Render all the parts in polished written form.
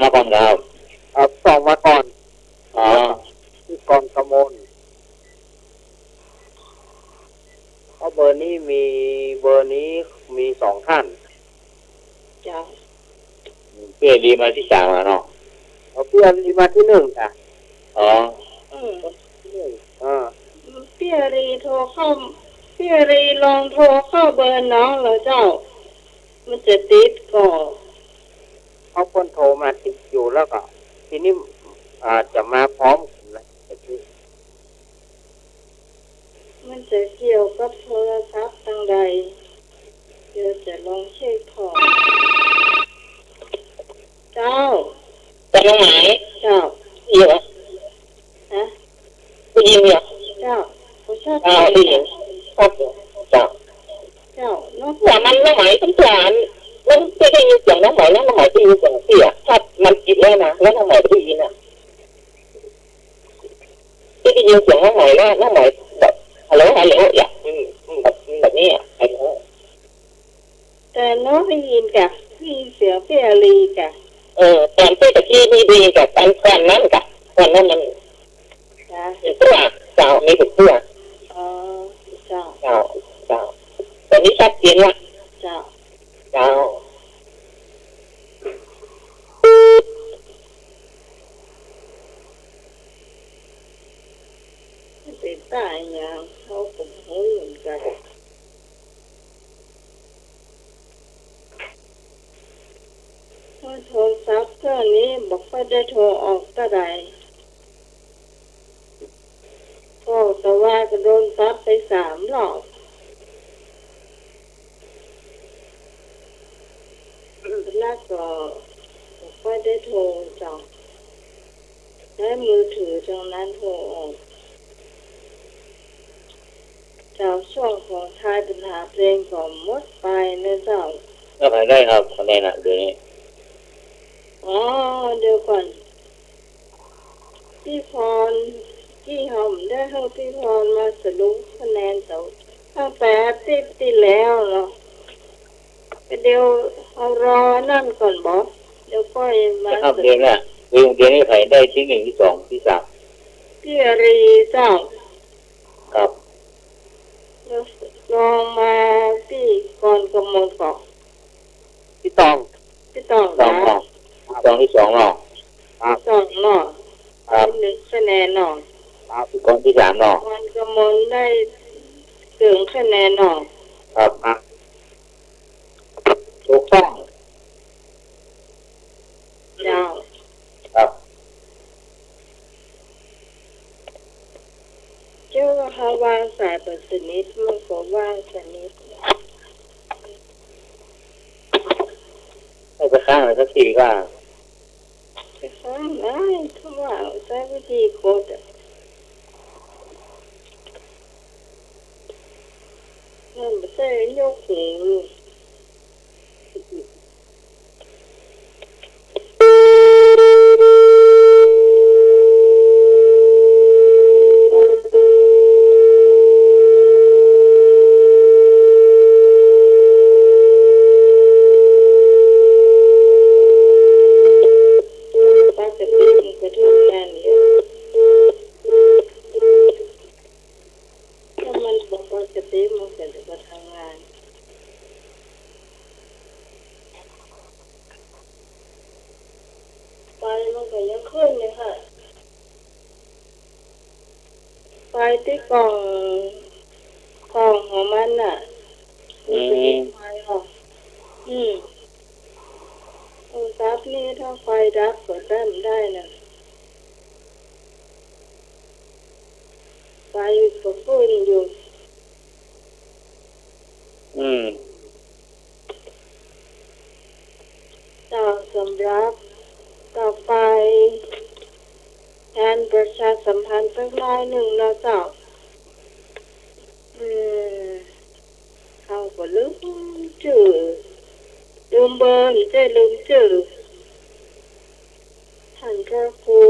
มาก่อนครับสองมาก่อนอ๋อที่กรกมลเพราะเบอร์นี้มีสองท่านจ้ะเพื่อดีมาที่สามแล้วเนาะเพื่อนที่มาที่หนึ่งอ่ะอ๋อที่หนึ่งพี่รีโทรเข้าพี่รีลองโทรเข้าเบอร์น้องเหรอเจ้ามันจะติดก่อนเขาคนโทรมาติดอยู่แล้วก็ทีนี้จะมาพร้อมนะมันจะเกี่ยวกับโทรศัพท์ทางใดเดี๋ยวจะลองเช็คของเจ้าจะน้องหมายเจ้าเยอะฮะผู้หญิงเหรอเจ้าผู้ชายผู้หญิงครับจ้ะเจ้าน้องแต่มันน้องหมายต้องการมันไม่ได้ยินเสียงน้องหมายแล้วน้องหมายได้ยินเสียงเสียถ้ามันคิดแล้วนะแล้วน้องหมายได้ยินอ่ะที่ได้ยินเสียงน้องหมายแล้วน้องหมายแบบฮัลโหลอยากแบบนี้อ่ะแต่น้องได้ยินกับพี่เสียงพี่รีกับตอนที่ตะกี้นี่ดีกับตอนนั้นกับตอนนั้นมันตัวเจ้ามีเป็นตัวเจ้าตอนนี้ชัดเจนละเจ้าเป็นตายอย่างเขาผมหูเหมือนกันโทรศัพท์เครื่องนี้บอกว่าได้โทรออกก็ได้ก็แต่ว่าก็โดนซับไป3 รอบแล้วก็บอกว่าได้โทรจังและมือถือตรงนั้นโทรออกเจ้าช่วงของทายปัญหาเพลงก็หมดไปนะเจ้าก็ไปได้ครับคะแนนอ่ะเดี๋ยวนี้เดี๋ยวก่อนพี่พรพี่หอมได้ให้พี่พรมาสรุปคะแนนตั้งแต่ที่แล้วเนาะเดี๋ยวเอารอนั่นก่อนบอกเดี๋ยวก็มาครับเดี๋ยวน่ะเดี๋ยวนี้ใครได้ที่1ที่2ที่3พี่รีเจ้าครับลองมาพี่กรกมลก่อนพี่ตองนะที่2เนาะ2เนาะ1 คะแนนเนาะพี่กรที่3เนาะกรกมลได้ถึงคะแนนเนาะครับถูกต้องเจ้าครับเจ้าว่าเขาวางสายเปิดสนิทมันก็วางสนิทให้ไปข้างเลยสักทีก็ไปข้างได้เขาว่าใช้วิธีกดนั่นไม่ใช่ยกหูไปที่กล่องของมันน่ะไฟหรอโทรศัพท์นี่ถ้าไฟดับก็ได้นะไฟก็ฟื้นอยู่ต่อสำหรับต่อไปการประชาสัมพันธ์สักน้อยหนึ่งนะเจ้าเขาก็ลืมเบอร์หรือจะลืมชื่อท่านพระครู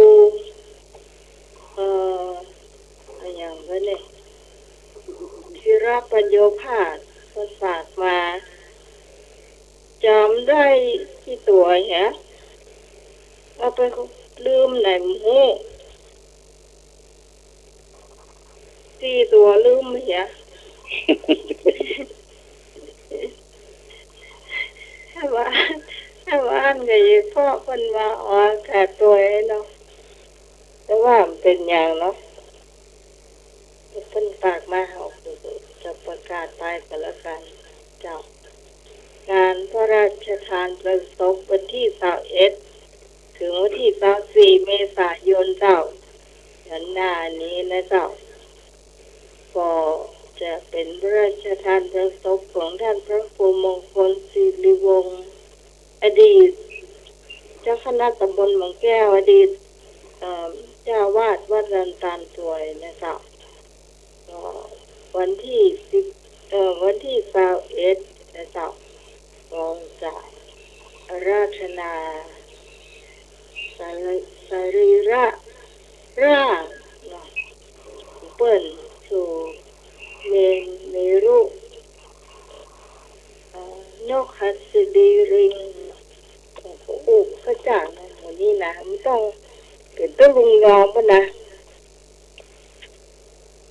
อย่างนั้นเนี่ยที่รับปัญโยภาสฝากมาจำได้ที่ตัวฮะ เอาไปลืมไหนหมูสี่ตัวลืมเหียถ้าว่าอันก็ยังพ่อคนว่าอ๋อขาดตัวเนาะแต่ว่ามันเป็นอย่างเนาะเพิ่นฝากมาเอาจะประกาศไปก็แล้วกันเจ้างานพระราชทานเพลิงศพวันที่21ถึงวันที่24เมษายนเจ้าเดือนหน้านี้นะเจ้าก็จะเป็นพระราชทานเพลิงศพของท่านพระครูมงคลศิริวงศ์อดีตเจ้าคณะตำบลหมองแก้วอดีตเจ้าวาดวัดรันตาลสวยนะเจ้าก็วันที่21นะเจ้าก็จะราชนาสรีระร่างเนาะเปิ้นสู่เมรุนกหัสดีริงอุกพระจ่างนะวันนี้นะไม่ต้องเป็นต้นลุงยอมป่ะนะ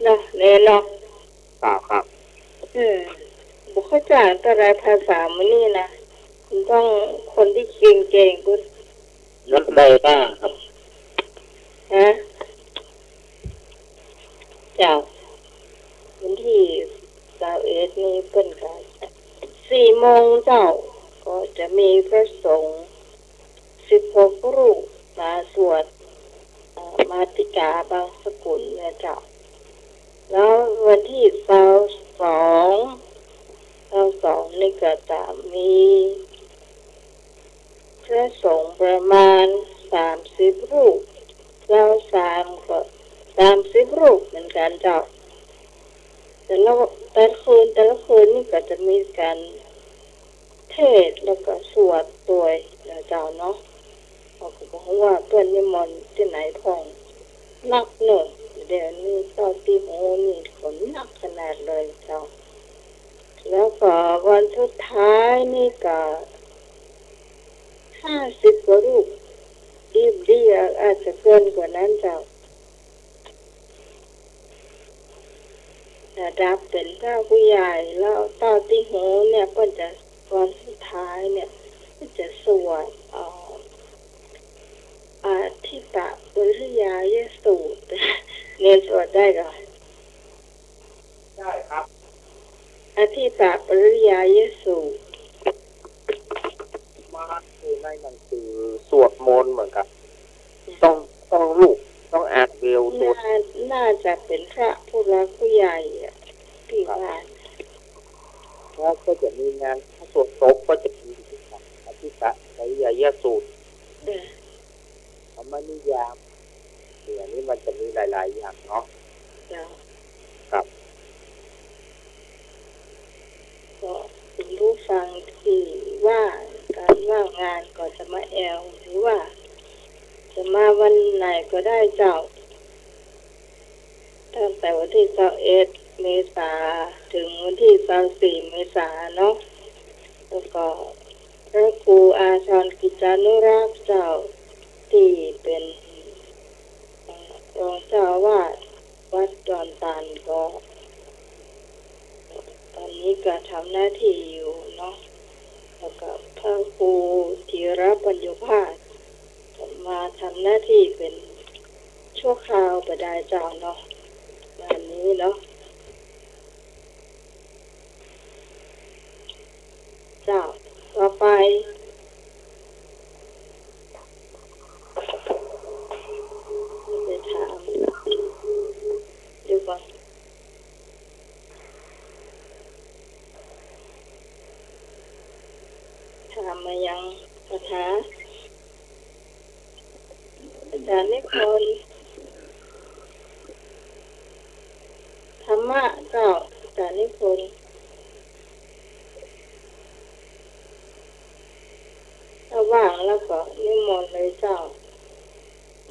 เนาะเนาะ ครับบุคคลจ่างแต่ไรภาษามันนี่นะมันต้องคนที่เก่งกุศ นักได้บ้างครับ ฮะเจ้าวันที่21นี้เป็นการ4 โมงเจ้าก็จะมีพระสงฆ์16 รูปมาสวดมาติกาบางสกุลเนี่ยเจ้าแล้ววันที่22นี่ก็จะมีพระสงฆ์ประมาณ30 รูปแล้ว3ก็30 รูปเหมือนกันเจ้าแต่ละคืนนี่ก็จะมีการเทศแล้วก็สวดตัวเจ้าเนาะเขาก็บอกว่าเพื่อนนิมนต์ที่ไหนพ่องนักเนอะเดี๋ยวนี้เจ้าตีโหนี่ขนนักขนาดเลยเจ้าแล้วก็วันสุดท้ายนี่ก็50 กว่ารูปดีอาจจะเกินกว่านั้นเจ้าระดับเป็นเจ้าผู้ใหญ่แล้วเต้าตีโหเนี่ยก็จะวันสุดท้ายเนี่ยก็จะสวดทิตะปริยายสูตรเรียนสวดได้ก่อนได้ครับอธิตะปริยายสูตรมาคือในหนังสือสวดมนต์เหมือนกันต้องลูกต้องอ่านเบลสวดน่าจะเป็นพระผู้รักผู้ใหญ่ที่ว่าแล้วก็จะมีงานสวดศพก็จะมีอธิตะปริยายสูตรธรรมนิยามอย่างนี้มันจะมีหลายๆอย่างเนาะครับก็คุณผู้ฟังที่ว่าการว่างงานก็จะมาแอลหรือว่าจะมาวันไหนก็ได้เจ้าตั้งแต่วันที่21 เมษาถึงวันที่24 เมษาเนาะแล้วก็พระครูอาชรกิจานุรักษ์เจ้าที่เป็นรองเจ้าวาดวัดดอนตาลก็ตอนนี้ก็ทำหน้าที่อยู่เนาะแล้วก็พระครูธีรปัญญภาสมาทำหน้าที่เป็นชั่วคราวประดาเจ้าเนาะวันนี้เนาะเจ้าต่อไปจะถามดูก่อนถามมายังคาถาอาจารย์นิพนธ์ธรรมะเจ้าอาจารย์นิพนธ์ถ้าว่างแล้วก็นิมนต์เลยเจ้า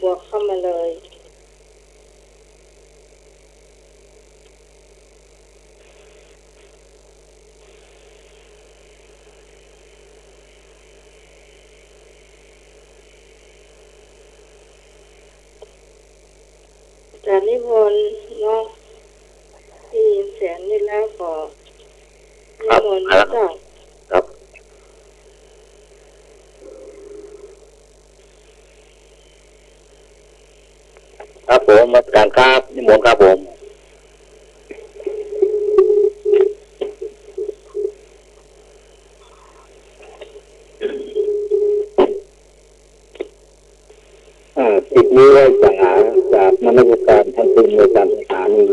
บวกเข้ามาเลย แต่นิพนธ์เนาะที่ยินเสียงนี่แล้วก็นิมนต์เจ้าครับครับผมมาการครับนิมนต์ครับผมติดนี้ไว้จากมนุษยการทั้งสิ้นในการศึกษานี้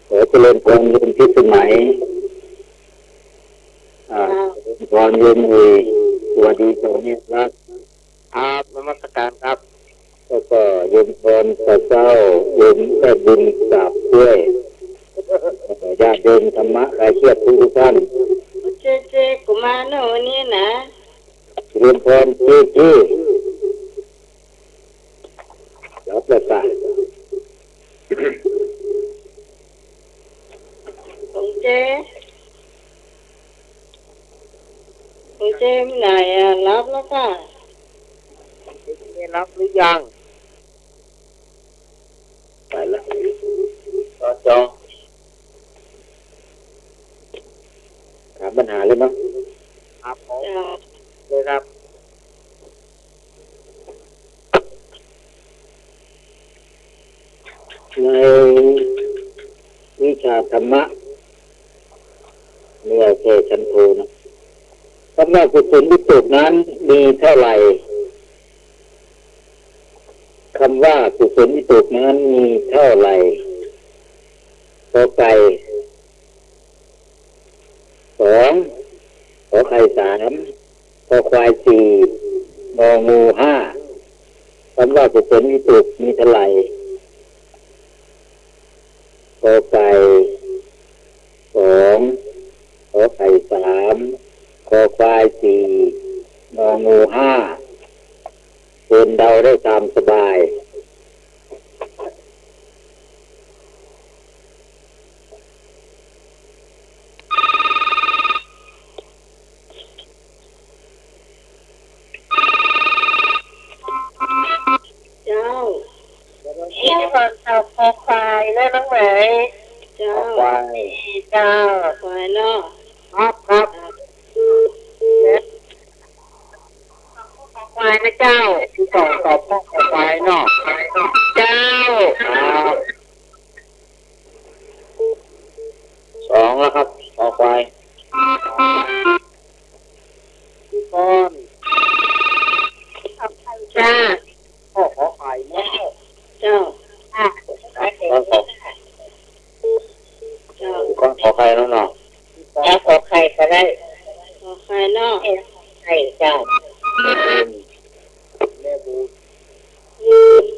ขอเจริญพรยืนพิสมัยพรยืนวีสวัสดีเจ้าเนี่ยครับครับนมัสการครับแล้วก็ยืนพรพระเจ้ายืนแม่บุญกราบด้วยญาติโยมธรรมะรายเชียรทุกท่านเจกุมารโน่นี่นะยืนพรจี้รับประทานของเจไหนรับแล้วค่ะไม่รับหรือยังไปแล้วจอถามปัญหาเลยมั้งครับผมเลยครับในวิชาธรรมะเมื่อเจชันโทนะคำว่ากุศลวิตกนั้นมีเท่าไหร่คำว่ากุศลวิตกนั้นมีเท่าไหร่ขอไก่2ขอไข่3ขอควาย4งองู5คำว่ากุศลวิตกมีเท่าไหร่ขอไก่2ขอไข่3ขอควาย4งองู5เป็นเดาได้ตามสบายเจ้าที่คนเอาคอควายแล้วน้องไหมเจ้าควายเจ้าควายเนาะครับควายนะเจ้าที่ต่อพ่อควายเนาะเจ้าครับ2แล้วครับขอควายก้อนจ้าพ่อขอควายเนาะเจ้าก็ขอใครแล้วเนาะขอไข่ก็ได้ขอใครเนาะไข่เจ้าแม่บู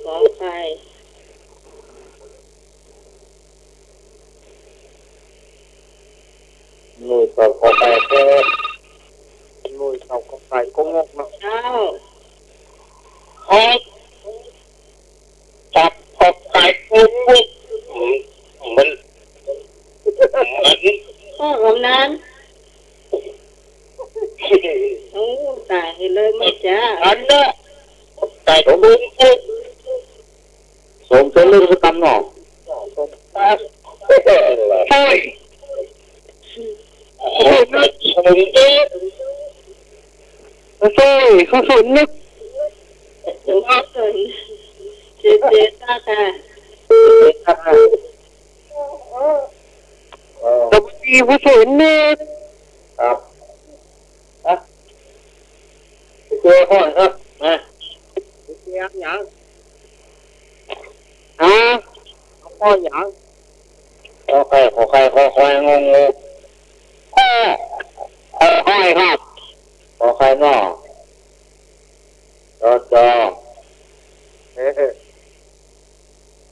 ขอใครลุยก็ขอใครเพิ่มลุยเขาขอไข่ก็งกเนาะเจ้าจับขอไข่ปุ๊บมันพ่อกำนันโอ้ตายเลยไม่จ้าอันน่ะไก่ของมึงสมเป็นเรื่องสตัมหนอใช่โอ้ยนึกใช่เขาสนนึกเจตาค่ะสวัสดีผู้สนนึกครับเจอข้อครับนะเสียงอย่างข้ออย่างขอใครงงขอไข่ครับขอใครนอจอ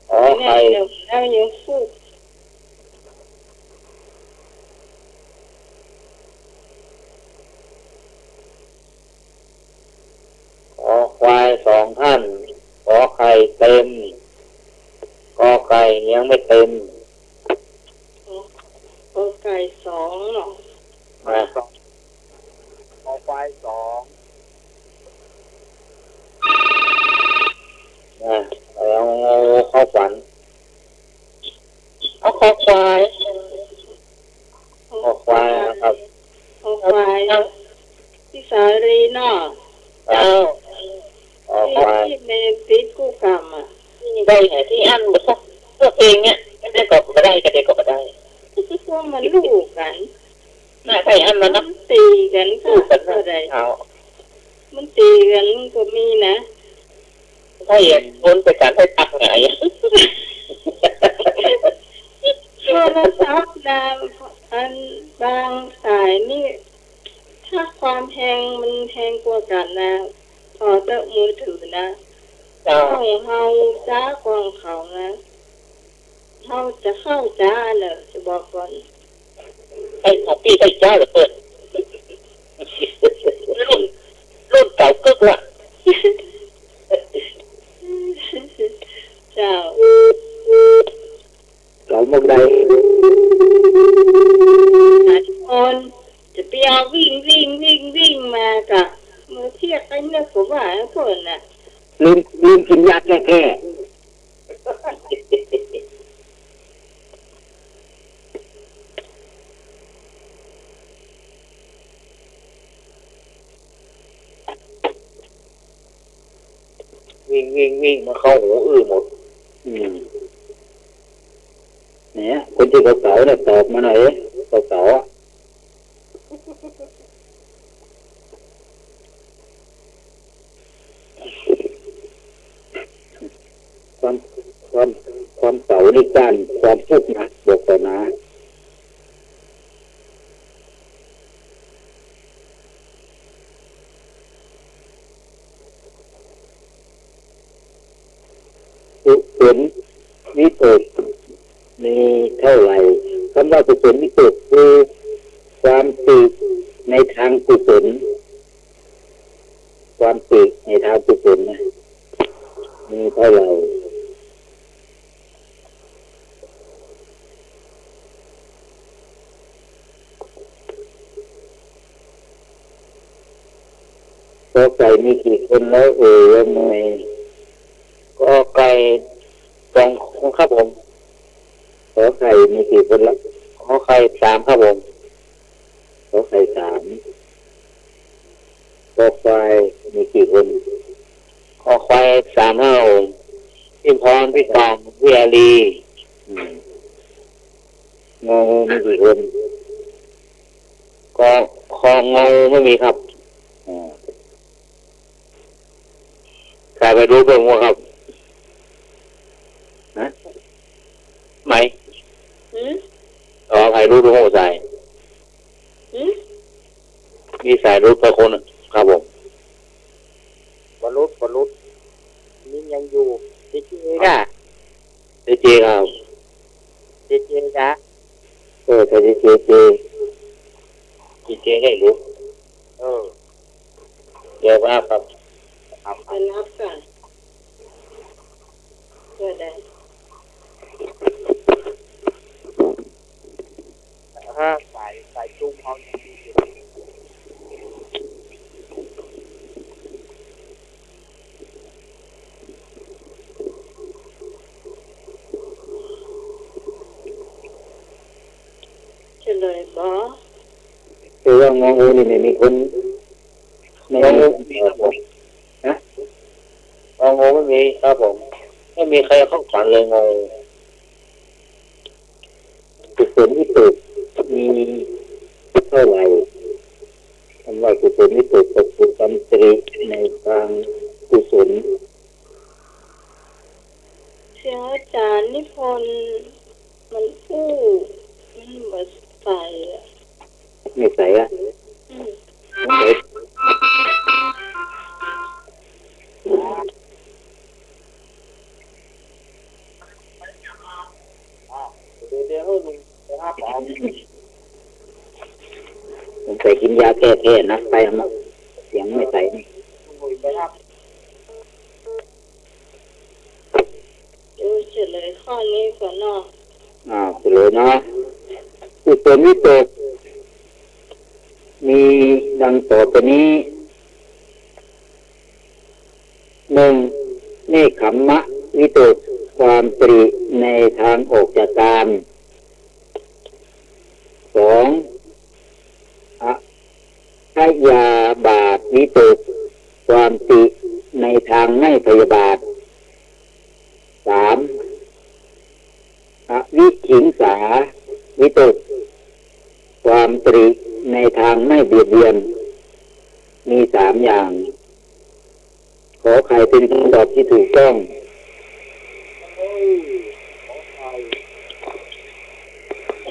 ขอใครแล้วยังสู้ขอควาย2ท่านขอไข่เต็มขอไก่ยังไม่เต็มขอไก่2เนาะขอควาย2แล้ว ได้ไงที่อันหมดสักเพื่อเพลงเนี้ยไม่ได้ก็ไม่ได้ก็ได้ก็ไม่ได้พวกมันลูกกันน่าใครอันมานับตีกันค่ะอะไรมันตีกันก็มีนะถ้าอย่างคนไปการให้ตักไงโทรศัพท์นะอันบางสายนี่ถ้าความแพงมันแพงกว่ากันนะพอจะมือถือนะของเฮาจ้าของเขานะเฮาจะเข้าจ้าเนอะจะบอกก่อนไอ้ของพี่ไอ้จ้าเหรอเปิดรุ่นเก่ากึกละเจ้าเราเมื่อใดคนจะไปเอาวิ่งมากะมือเทียบกันเนี่ยผมว่าคนน่ะลืมกินยาแก้วิ่งมาเข้าหูหมดเนี่ยคนที่เขาเก่าเนี่ยตอบมาหน่อยเขาเก่าความเก่านี่การความทุกข์นะบอกต่อนะกุศลวิตกมีเท่าไหร่คำว่ากุศลวิตกคือความติในทางกุศลความติในทางกุศลนะมีเท่าไหร่ก็ไก่มีกี่คนแล้วยังไงก็ไก่สองครับผมขอไข่มีกี่คนแล้วขอไข่3ครับผมขอไข่3ขอควายมีกี่คนขอควาย3ครับผมพี่พรพี่กองพี่อาลีงอมีกี่คนก็คองอไม่มีครับใครไปรู้เพิ่มว่าครับนะไหมใครรู้เพิ่มว่าใส่มีสายรู้perคนครับผมบรรลุนี่ยังอยู่เจค่ะเจครับเจจ้ะใช่เจให้รู้เดี๋ยวว่าครับไปรับกันก็ได้สายจุ้งเขาเฉลยบอคือว่างองูนี่ไม่มีคนงองูมีครับผมนะงองูไม่มีครับผมไม่มีใครเข้าฝันเลยงองูกุศลวิตกมีเท่าไหร่คำว่ากุศลวิตกก็คือความตรีในทางกุศลเสียงอาจารย์นิพนธ์มันพูดมันแบบใส่ไม่ใส่อะเดี๋ยวลุงนะครับผมใส่กินยาแก้แพ้นะไปมาเสียงไม่ใส่นี่ดูเฉลยข้อนี้ก่อนเนาะเฉลยนะกุศลวิตกมีดังต่อไปนี้1เนคขมมะวิตกความตรีในทางออกจากกาม2พยาบาทวิตกความติในทางไม่พยาบาท3 3อวิขิงสาวิตกความตรีในทางไม่เบียดเบียนมี3อย่างขอใครเป็นคำตอบที่ถูกต้อง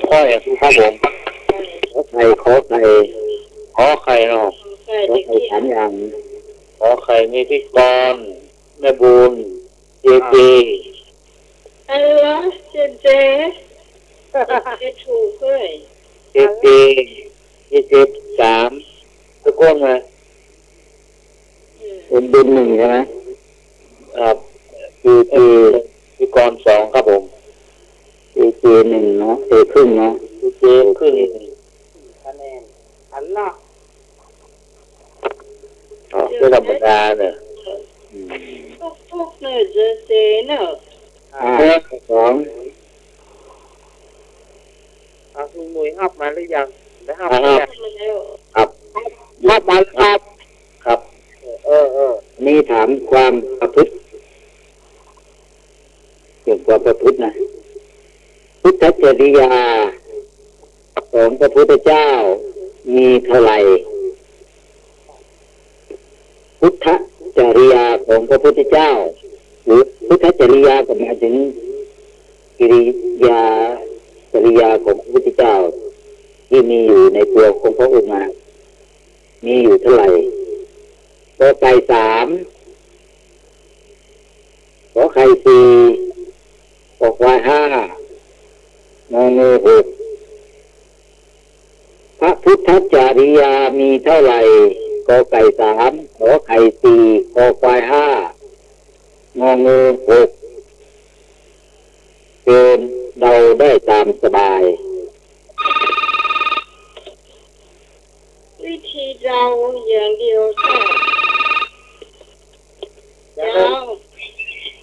ข้ออย่างครับผมขอใครขอใครเนาะใช่ ขอ เด็ก ใคร3อย่าง ขอไข่มีพี่กรณ์แม่บุญเจเจ อะไรเจเจถูกเลย เจเจ3ตะโกนมา เป็นบุญ1ใช่ไหมครับ เจเจ พี่กรณ์2ครับผม เจเจ1เนาะเจครึ่งเนาะ เจครึ่ง คะแนนอันละ เป็นธรรมดาเนี่ย พวกเนี่ยเจเจเนอะ 2 คุณหนุ่ยอัพมาหรือยังได้อัพ มาแล้ว ครับมาครับครับ นี่ถามความประพฤติเกี่ยวกับประพฤตินะพุทธจริยาของพระพุทธเจ้ามีเท่าไหร่พุทธจริยาของพระพุทธเจ้าหรือพุทธจริยาก็หมายถึงกิริยาจริยาของพระพุทธเจ้าที่มีอยู่ในตัวของพระองค์มามีอยู่เท่าไหร่ขอไก่3ขอไข่4ขอควาย5งองู6พระพุทธจริยามีเท่าไหร่กอไก่3ขอไข่4ขอควาย5งองู6เกินเดาได้ตามสบายวิธีเราอย่างเดียวใช่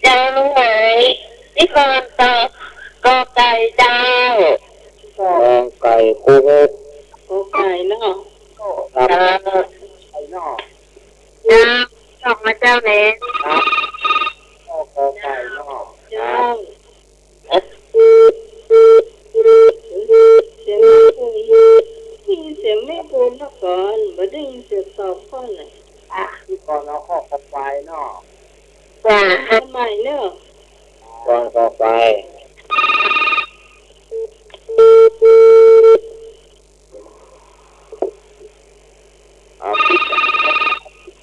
เจ้ารู้ไหมนี่ก่อนตอบกอไก่เจ้าก อไก่คู่ กอไก่เนาะ ครับ ไอ้นอ เจ้าชอบมาเจ้าเน้น กอไก่นอ เจ้าเสียงเสียงไม่ปูนมาก่อนบ่ได้ยินเสียงตอบข้อไหน ที่ก่อนเอาข้อกระไฟนอ ว่าทำไมเนอะ กองต่อไป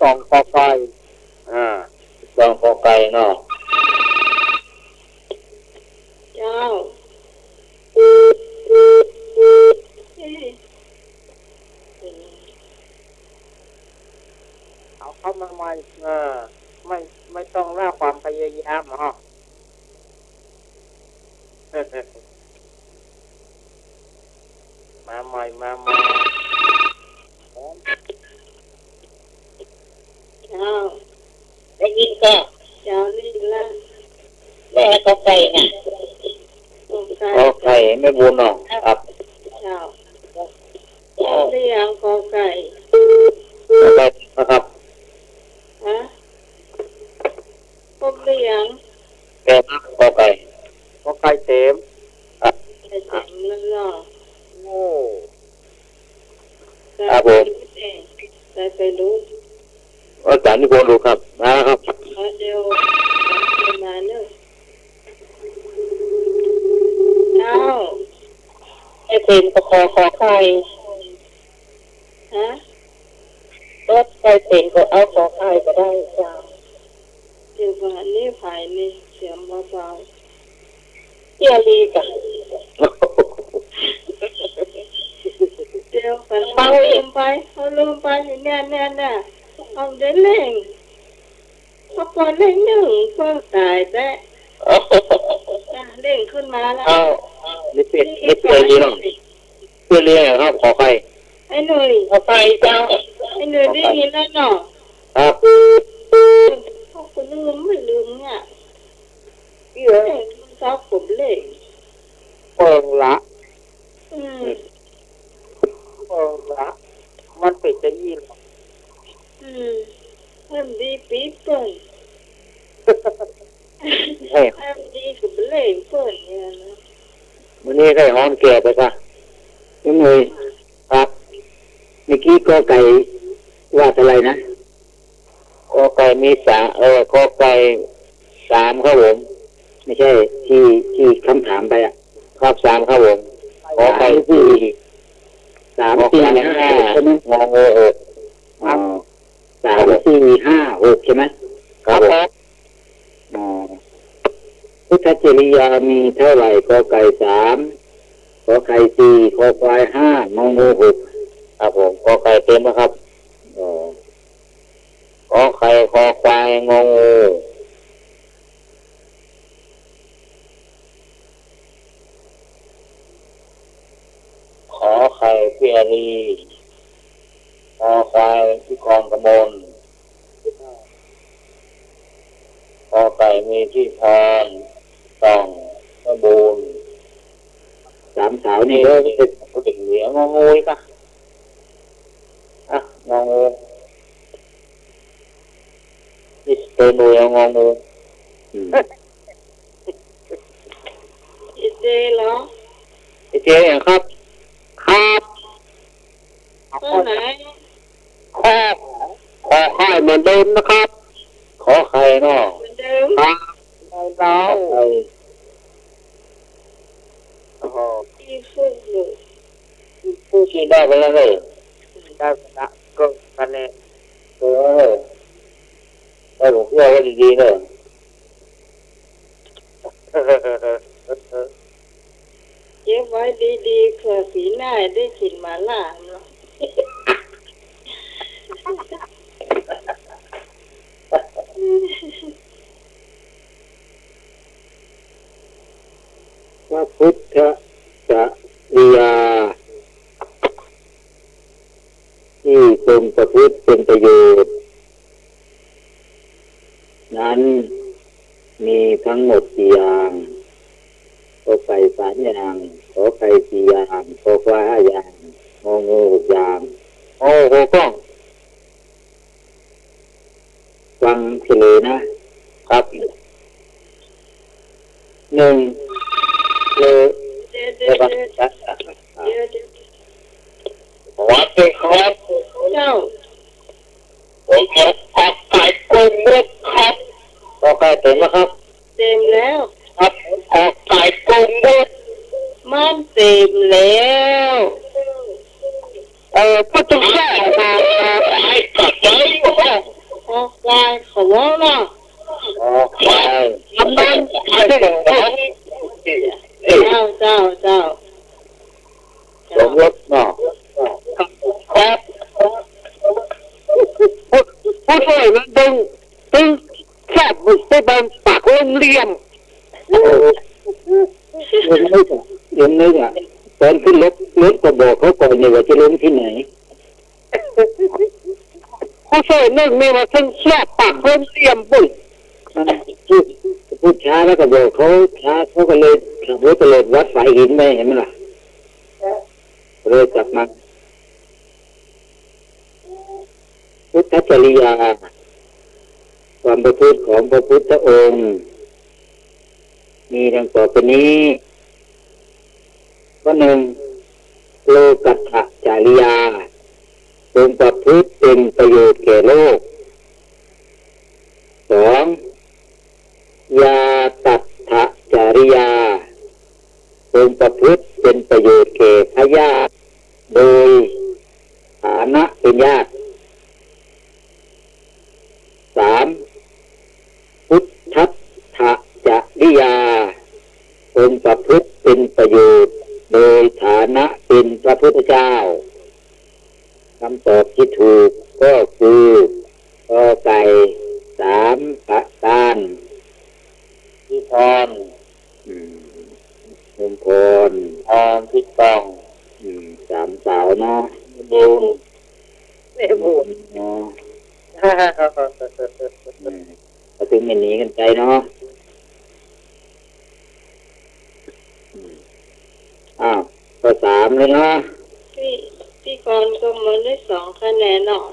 สองกอไฟ กองกอไก่เนาะ เจ้าเอาเข้ามาใหม่ไม่ต้องล่าความพยายามฮะมาใหม่เจ้า ได้ยินก็ เจ้านี่ละ แม่กอไก่น่ะกอไก่แม่บุญเนาะครับ เจ้าเรียงกอไก่ กอไก่นะครับ ฮะพบเรียง แก่กอไก่ กอไก่เต็ม ไอ้เต็มแล้วเนาะ โง่ ครับผม แต่ไปรู้ อาจารย์นิพนธ์ดูครับนะครับ เดี๋ยวมาเนอะเจ้า ไอ้เป็นตะขอไข่ ฮะ รถไก่เป็นก็เอาขอไข่ก็ได้จ้า เดี๋ยวก่อนนี่ภายนี่เสียงเบา เที่ยรีกัน ๆเดี๋ยวก่อนเอาลืมไปเนี่ยเอาได้เล่งพอปล่อยเล่งหนึ่งก็ตายแต่เล่งขึ้นมาแล้ว เอานี่เป็นรีเนาะเพื่อเรียกครับขอไข่ ไอ้หนุ่ย ขอไข่เจ้า ไอ้หนุ่ยได้ยินแล้วเนาะ ครับ พวกคุณไม่ลืมเนี่ย เยอะ ชอบผมเล่ง เปิงละ อืม เปิงละมันเป็นจะยิน มันดีปี๊บเปิ่น ให้ ให้ดีกับเล่เพื่อนเนี่ยนะ วันนี้ให้หอมแก่ไปซะ ยังไง ครับ เมื่อกี้ก็ไก่ว่าอะไรนะ กอไก่มีกอไก่3ครับผม ไม่ใช่ที่คำถามไปอ่ะ ครับ3ครับผมกอไก่4 3 กอ 4 ไก่ 5 ใช่ไหม 5งองู6 อ๋อ3 4 5 6ใช่ไหม ครับผม อ๋อพุทธจริยามีเท่าไหร่กอไก่3ขอไข่4ขอควาย5งองู6ครับผมกอไก่เต็มแล้วครับ อ๋อก อไข่คอควายงองูขอไข่พี่อารีคอควายพี่กรกมลขอไก่มีที่พรต้องกระบูน 3 สาวนี่ นี่ ก็ ก็ผู้เด็กเหนียวงองูอีกอ่ะงองูนี่เต็มเลยงองู อืม อีเจเหรอ เจ๊อย่างครับครับ ตัวไหน ขอไข่เหมือนเดิมนะครับ ขอไข่เนาะ เหมือนเดิม ครับเรา ที่ฝึกอยู่ ผู้ชี้ได้ไปแล้วเลย ได้ละก็คะแนน ได้หลวงพ่อก็ดีๆเลย เก็บไว้ดีๆเผื่อสีหน้าได้กินหมาล่าเนาะ พระพุทธจริยาที่ทรงประพฤติเป็นประโยชน์นั้นมีทั้งหมดกี่อย่างขอไก่3 อย่างขอไข่4 อย่างขอควาย5 อย่างงองู6 อย่าง โอ้โหกล้อง ฟังเฉลยนะครับ 1เลย เดี๋ยวเดี๋ยวเดี๋ยวเดี๋ยว วัดเลยครับ เจ้า ผมขอไก่กุ้งมุกครับขอไก่เต็มแล้วครับ เต็มแล้ว ครับขอไก่กุ้งมุก มันเต็มแล้ว ก็ต้องแค่ไก่กับใจ ออกลายเขาว่าเนาะ ขอไก่ทำนั้นไก่ของผม เจ้า สมรสเนาะครับผู้ช่วยมันดึงแคบไปบังปากโรงเรียน ยังนึกอ่ะตอนขึ้นรถก็บอกเขาก่อนเนี่ยว่าจะลงที่ไหน ผู้ช่วยนึกไม่ว่าทั้งแคบปากโรงเรียนบุญ พูดช้าแล้วก็บอกเขาช้าเขาก็เลยขับรถไปเลยวัดสายหินไม่เห็นไหมล่ะเลยกลับมาพุทธจริยาความประพฤติของพระพุทธองค์มีดังต่อไปนี้ข้อ 1โลกัตถจริยาทรงประพฤติเป็นประโยชน์แก่โลก 2ยาตัตถจริยาทรงประพฤติเป็นประโยชน์แก่พญาติโดยฐานะเป็นญาติ 3พุทธัตถจริยาทรงประพฤติเป็นประโยชน์โดยฐานะเป็นพระพุทธเจ้าคำตอบที่ถูกก็คือกอไก่3ประการ พี่พร มงคล พี่ตอง 3 สาวเนาะ บุญ แม่บุญ เนาะก็ถึงไม่หนีกันใจเนาะอ้าวข้อ3เลยเนาะ พี่กรณ์ก็มาได้2 คะแนนเนาะ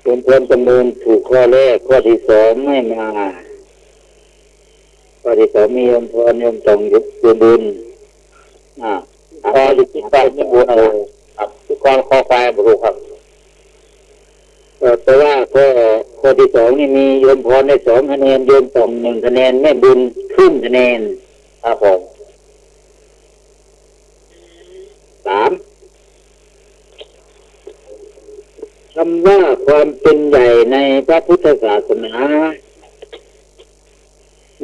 เป็นคนจำนวนถูกข้อแรกข้อที่สองไม่มาข้อที่สองมีโยมพรโยมต้องยุบบุญข้อที่สามมีบุญครับทุกคนข้อควายบุรุษครับแต่ว่าข้อที่สองนี่มีโยมพรได้2 คะแนนโยมต้อง1 คะแนนแม่บุญครึ่งคะแนนครับผม3คำว่าความเป็นใหญ่ในพระพุทธศาสนา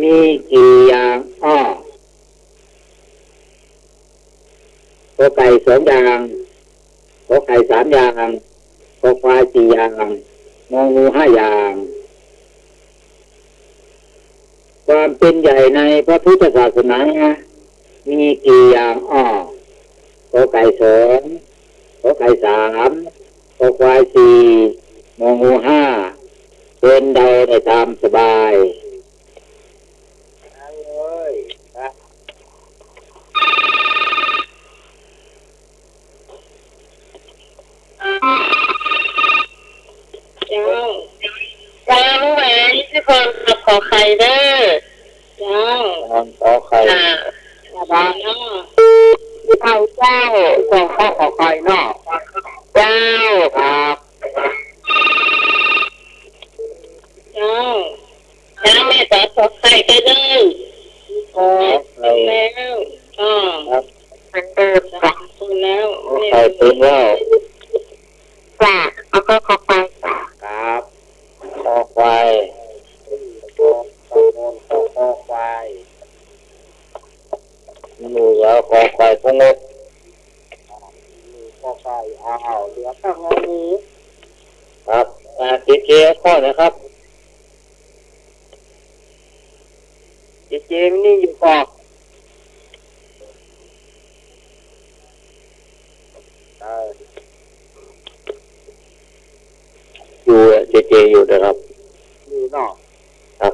มีกี่อย่างขอไก่2 อย่างขอไก่3 อย่างขอควาย4 อย่างงองู5 อย่างความเป็นใหญ่ในพระพุทธศาสนามีกี่อย่างขอไก่2ขอไก่3ขอควาย4งองู5เป็นเดาได้ตามสบายเลยนะ เจ้า รู้ไหมที่คนขับขอไข่เด้อ เจ้า ขอไข่ บ้านเนาะ เอาเจ้าส่งข้อขอไข่เนาะเจ้าครับ เจ้า แล้วแม่ขอขอไข่ก็ได้ ขอแล้วครับ มันเดิม สามคนแล้ว ไข่เป็นแล้ว จ้ะเอาก็ขอไข่ ครับขอควาย ขอควาย มือแล้วขอควายพงก ขอควายเหลือข้างงองู ครับเจข้อนะครับ เจมนี่อยู่ก่อนอยู่เจอยู่นะครับ อยู่เนาะ ครับ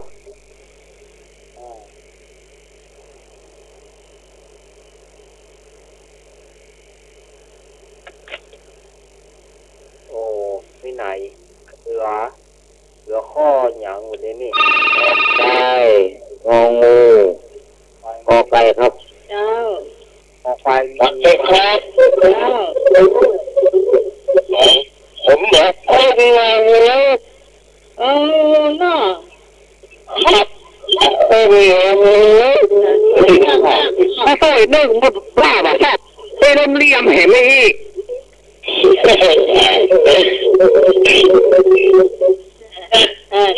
โอ้ไม่ไหนเหลือข้อหยังหมดเลยนี่ ได้งองูขอไก่ครับ เจ้า ขอควาย วัดเจ็ดครับ เจ้า ผมบอกของูแล้ว เนาะ ครับไม่เคยนึ่งบุญบ้าบ่ครับไปเล่มเลี่ยมเห็นไหม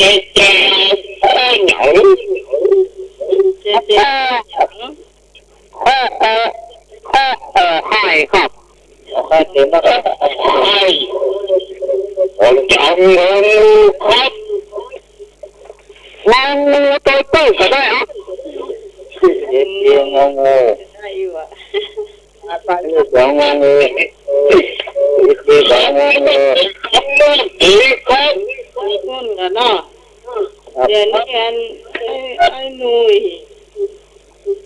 อีกเจ๊เหงาเจ๊ให้ครับข้าเต็มแล้วครับให้ผมจะเอาเงินครับงองูตัวตู้ก็ได้อ่ะเจ๊งองู ได้อยู่อ่ะ ไป สองงองูเจ๊สองงองูอีกครับ คนกันเนาะเดี๋ยวนี้กันไอ้หนุ่ย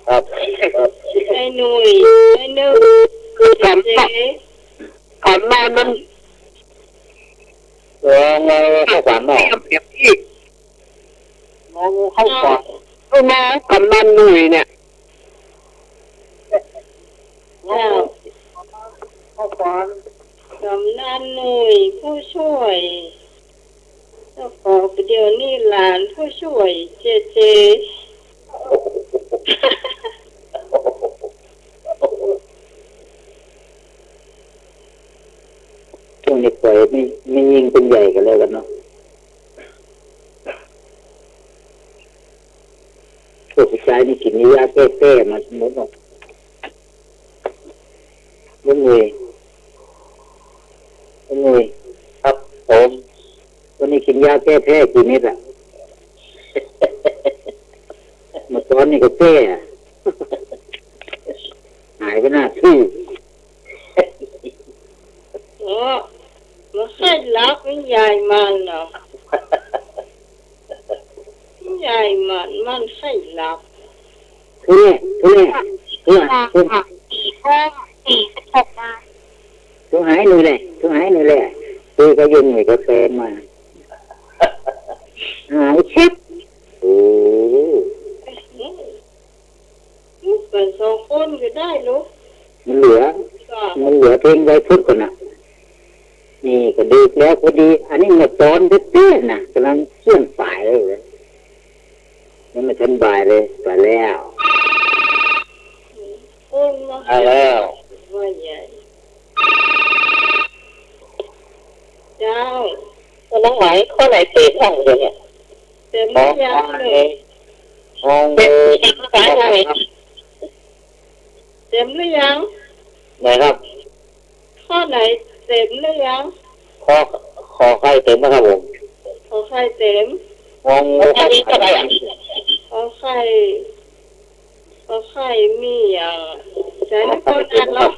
ครับครับ ไอ้หนุ่ยไอ้นึกเจ๊ ก่อนมามันงอเข้าฝันเนาะ งองูเข้าก่อน ก็มากำนันหนุ่ยเนี่ย เจ้า เข้าก่อน กำนันหนุ่ยผู้ช่วยเจ้าของเดี๋ยวนี้หลานผู้ช่วยเจ ช่วงนี้ปล่อยไม่ยิงเป็นใหญ่กันแล้วกันเนาะพวกผู้ชายนี่กินยาแก้มาสมมติว่าลุงเวยครับผมวันนี้กินยาแก้แพ้กี่เม็ดอ่ะมาตอนนี้ก็แก้หายไปหน้าที่ โอ้มาให้รักไม่ใหญ่มันเนาะใหญ่มันให้รัก คือหายหนูเลยคือเขายุ่งหน่อยก็แฟนมา หายเช็ดโอ้ ลูกเป็นสองคนก็ได้ลูก มันเหลือ ก็ เพลงไว้พุทธก่อนนะนี่ก็ดีแล้วพอดี อันนี้มาตอนเต้นๆนะกำลังเชื่อนฝ่ายเลยนี่มาทันบ่ายเลยไปแล้ว คนมา ได้แล้ว ว่าใหญ่เจ้า ตัวน้องไหมข้อไหนเต็มห้องเลยเนี่ย เต็ม ขอ หรือยัง ควา เลย ย งองู เต็มยังภาษาไทย เต็มหรือยัง ไหนครับ ข้อไหนเต็มหรือยัง ขอไข่เต็มนะครับผม ขอไข่เต็ม งองู อันนี้เท่าไหร่อ่ะ ขอไข่มีอย่างใช้ในคนอ่านเนาะ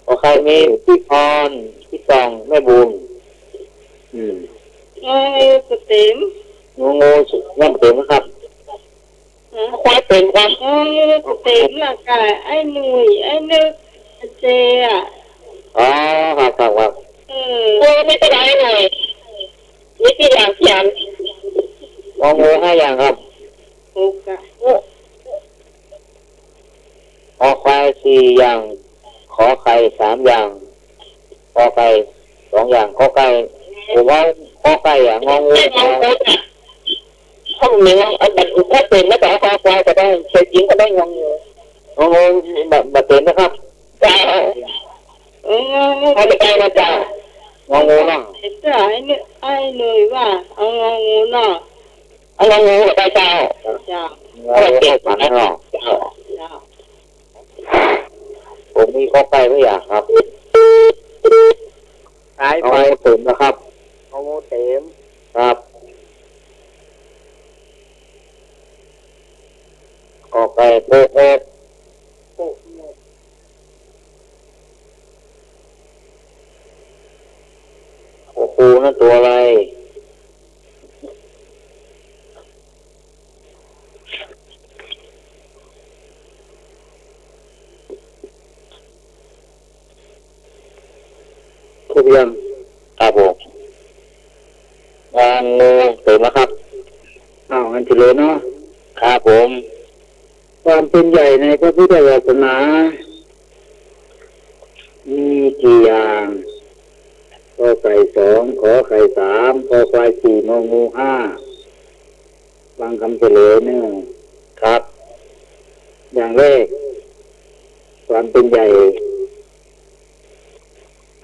ขอไข่มีพี่พรพี่ตองแม่บุญ อืม ก็เต็ม งูยังเต็มนะครับ ฮะ ควายเต็มครับ ก็เต็มละกายไอ้หนุ่ยไอ้นึกไอ้เจอ่ะ อ๋อครับ เอ โอ้ไม่เป็นไรเลยนี่ที่อย่างเขียน งองู5อย่างครับ หกอ่ะ ขอควาย4อย่างขอไข่3อย่างขอไก่2อย่างขอไก่ผมว่าขอไก่อ่ะงองู ไม่เอาคนอ่ะห้องหนึ่งอันแบบถ้าเต็มแล้วแต่ควายควายก็ได้เช็ดยิงก็ได้งงอยู่ งองูแบบเต็มนะครับ จ้า เออ เอาไปไกลนะจ้าง องูนั่ง ไอ้เจ้าไอ้หนุ่ยว่าเอางองูเนาะ เอางงก็ได้จ้า จ้าง องูฝันเนาะ จ้า ผมมีขอไก่ทุกอย่างครับ หาย เอา ไป งูเต็มนะครับ เอางูเต็ม ครับขอไก่โป๊ะโอ๊ะ โอ้ โอ้โหนั่นตัวอะไรทุกอย่างครับผมงานงูเต็มแล้วครับ อ้าวงั้นเฉลยเนาะ ครับผม ความเป็นใหญ่ในพระพุทธศาสนา มีกี่อย่างขอไก่2ขอไข่3ขอควาย4งองู5ฟังคำเฉลยเนี่ย ครับ อย่างแรก ความเป็นใหญ่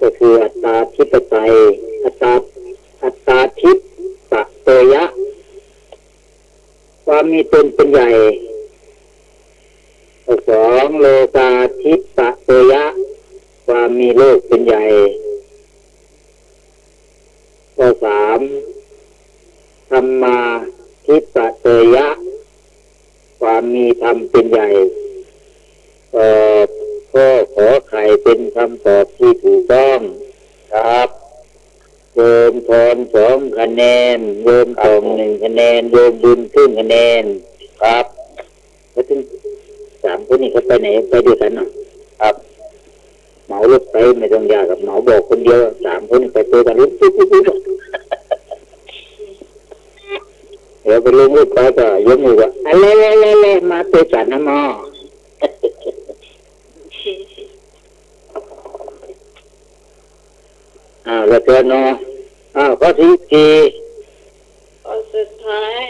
ก็คืออัตตาธิปไตยอัตตาทิปะเตยะ ความมีตนเป็นใหญ่ข้อ2โลกาทิปะเตยะ ความมีโลกเป็นใหญ่ข้อ3ธรรมาทิปะเตยะ ความมีธรรมเป็นใหญ่ข้อขอไข่เป็นคำตอบที่ถูกต้องครับโยมทอน2คะแนนโยมตอง1คะแนนโยมบุญครึ่งคะแนนครับแล้วถึง3คนนี้เขาไปไหนไปด้วยกันเนาะครับเหมารถไปไม่ต้องยากกับเหมาบอกคนเดียว3คนนี้ไปตัวกันรถปุ๊บเดี๋ยวไปลงรถไปก็ยกมือว่าอะไรมาตัวกันนะหมอแล้วเกินเนาะข้อที่ข้อสุดท้าย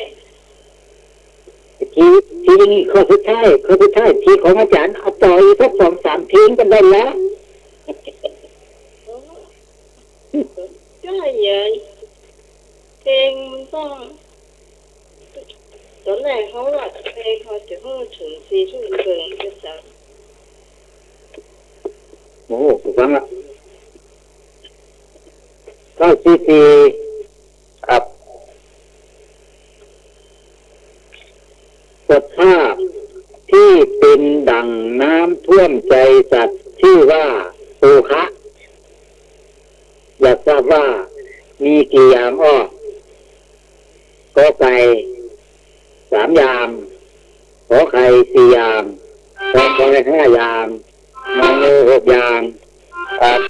ที่นี่ข้อสุดท้ายที่ของอาจารย์เอาต่ออีกสัก2-3ทีกันได้แล้ว ก็ใหญ่เพลงมันต้องตอนแรกเขาว่าเพลงเขาจะพูดถึง4 ทุ่มครึ่งก็จะ โอ้ฟังละข้อที่ครับ สภาพที่เป็นดั่งน้ำท่วมใจสัตว์ชื่อว่าโอคะอยากทราบว่ามีกี่อย่างก็ไก่3อย่างขอไข่4อย่างขอควาย5อย่างงองู6อย่างครับ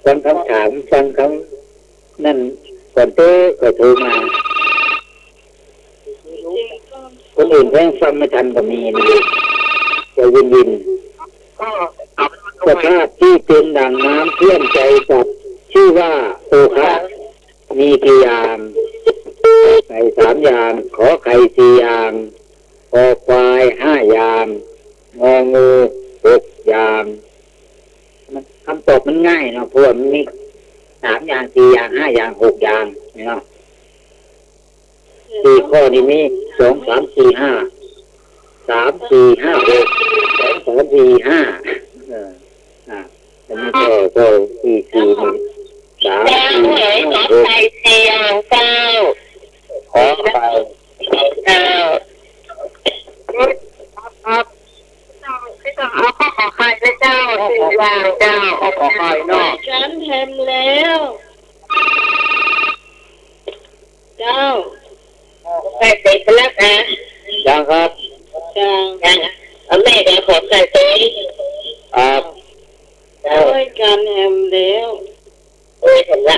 ฟังคำถามฟังคำนั่น ก่อนเต้ก็โทรมาคนอื่นแพงฟังไม่ทันก็มีนะจะวินวินสภาพที่เป็นดังน้ำเพื่อนใจสัตว์ชื่อว่าโอคะมีกี่อย่างไก่3 อย่างขอไข่4 อย่างคอควาย5 อย่างงองู6 อย่างคำตอบมันง่ายเนาะเพราะมันมี3 อย่าง4 อย่าง5 อย่าง6 อย่างเนาะ4 ข้อนี้มี2 3 4 5 3 4 5 6 2 3 4 5อันนี้ก็4 4 1 3 4 5 6 ไข่สี่อย่างเจ้า ขอไป เจ้าครับพี่ต้องเอาข้อขอไข่เลยเจ้าสี่อย่างเจ้า ขอไปเนาะ ฉันทำแล้วเจ้า ไข่เต็มไปแล้วนะ ยังครับ จัง ยังเอาแม่จะขอไข่เต็ม ครับ ช่วยกันทำแล้ว โอ้ยเห็นละ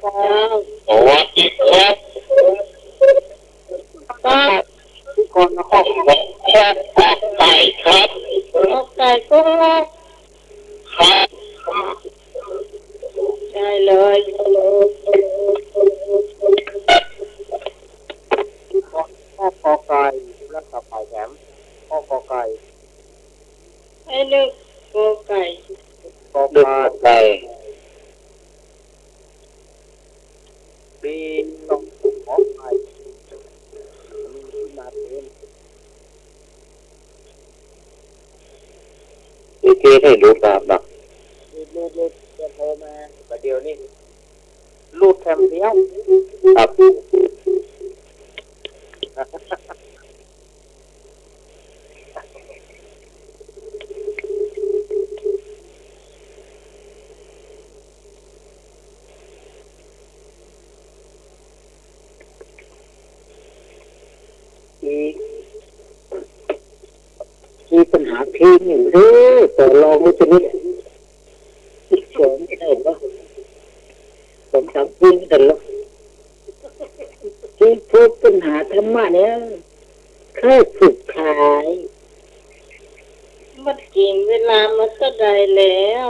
เจ้า โอ้ยครับ ก็ ทุกคนขอไข่ครับ เอาไก่ก็ ครับ ได้เลย ข้อกอไก่แล้วกับไข่แถมข้อกอไก่ ให้นึกโกไก่ กอ ดึก ไก่ ไก่ ปีต้องขอไข่มีที่มาเป็น ที่ให้รู้ตามหลัก รูดจะโทรมาประเดี๋ยวนี้รูดแคมเดียว ครับ ที่ปัญหาเพลงอยู่ต่อรองไม่ชนิดสองไม่ได้หรอ2 3 เพลงแต่ละที่พบปัญหาธรรมะเนี่ยแค่สุดท้าย มันกินเวลามันก็ได้แล้ว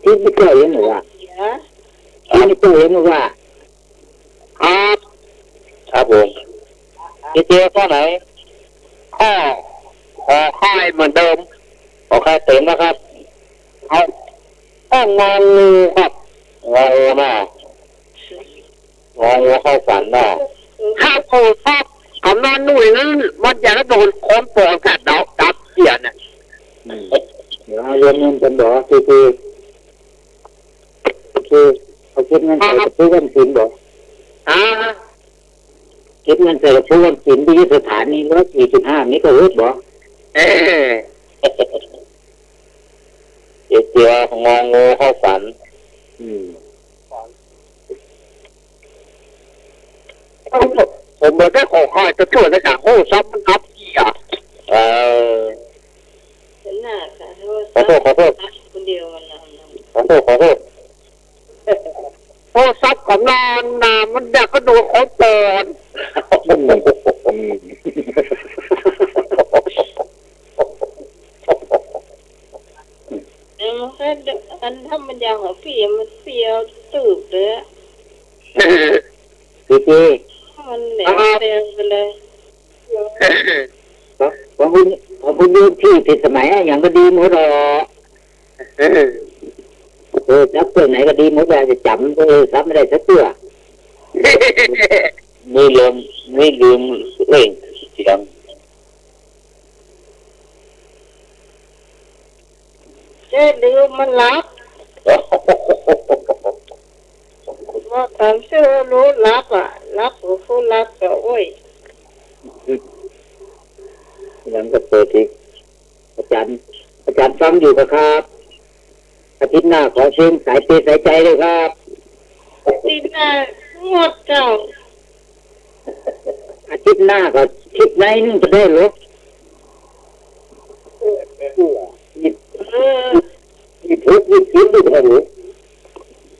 ที่ไม่เจ้ายังไงวะ นะ ที่ไม่เจ้ายังไงวะ ครับครับผมเจ๊ข้อไหนข้อขอค่ายเหมือนเดิมขอค่ายเต็มนะครับเอาข้ององูครับงองูน่ะงองูเข้าฝันน่ะ ข้าวโพดครับกำนันหนุ่ยนั้นมันอยากจะโดนค้นปองกัดดอกดับเสียน่ะ เดี๋ยวเอาเรียนเงินกันบอกคือเอาคิดเงินใส่กระปุกวันศิลป์บอก คิดเงินใส่กระปุกวันศิลป์ที่สถานี104.5นี่ก็เฮ็ดบอก เออ เจ๊งองูเข้าฝัน ผมเลยได้ขอคอยจะช่วยในการโอ้ซับมันอัพกี่อ่ะ เออ ฉันน่ะค่ะ ขอโทษคนเดียวมันนะ ขอโทษ โอ้ซับของนานนามันอยากก็โดนค้นปอน มันแค่อันถ้ามันยาวหัวปีมันเสียวตืบเลย คือเจ๊ มันแหลมแดงไปเลย ของคุณยืมที่ผิดสมัยอย่างก็ดีหมดหรอจับตัวไหนก็ดีหมดแล้วจะจำจับไม่ได้สักตัว ไม่ลืมเล่งเสียง เจ๊ลืมมันรับว่าตามชื่อรู้รับอ่ะรับหัวฟูรับก็โอ้ย ยังก็เปิดอีกอาจารย์ฟังอยู่ครับอาทิตย์หน้าขอเชิญสายเปสายใจเลยครับ ตีหน้า หมดเจ้า อาทิตย์หน้าก็ทิศไหนนึงจะได้หรอหยิบ เออ หยิบทุกหยิบชิ้นดูได้หรือ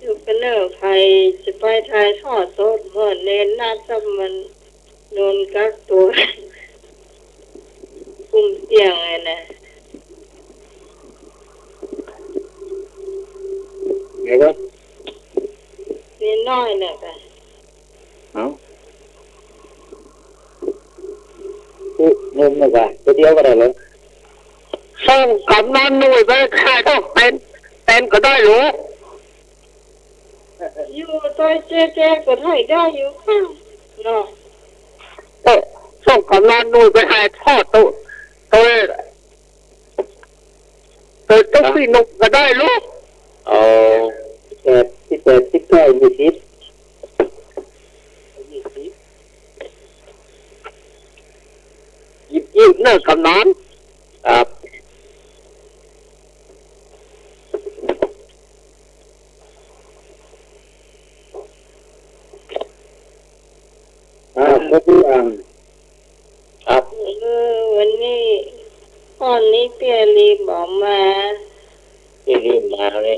อยู่กันเนอร์ใครจะไปทายทอดโต๊ะเมื่อเน้นหน้าซ้ำมันโดนกักตัวกลุ่มเสี่ยงไงนะ ไงก็ นี่น้อยเนี่ยค่ะ เอาปุ๊บงงเลยว่ะตัวเดียวก็ได้เลย ส่งกำนันหน่วยไปขายต้องเป็นก็ได้หรือ อยู่ตัวเจ๊ก็ให้ได้อยู่ค่ะเนาะ ส่งกำนันหน่วยไปขายทอดตัวต้องพี่นกก็ได้ลูก เอา18 19 20หยิบเนื้อกำนัน ครับครบหรือยังครับ วันนี้ตอนนี้เปียรีบอกมา ที่รีบมาเลย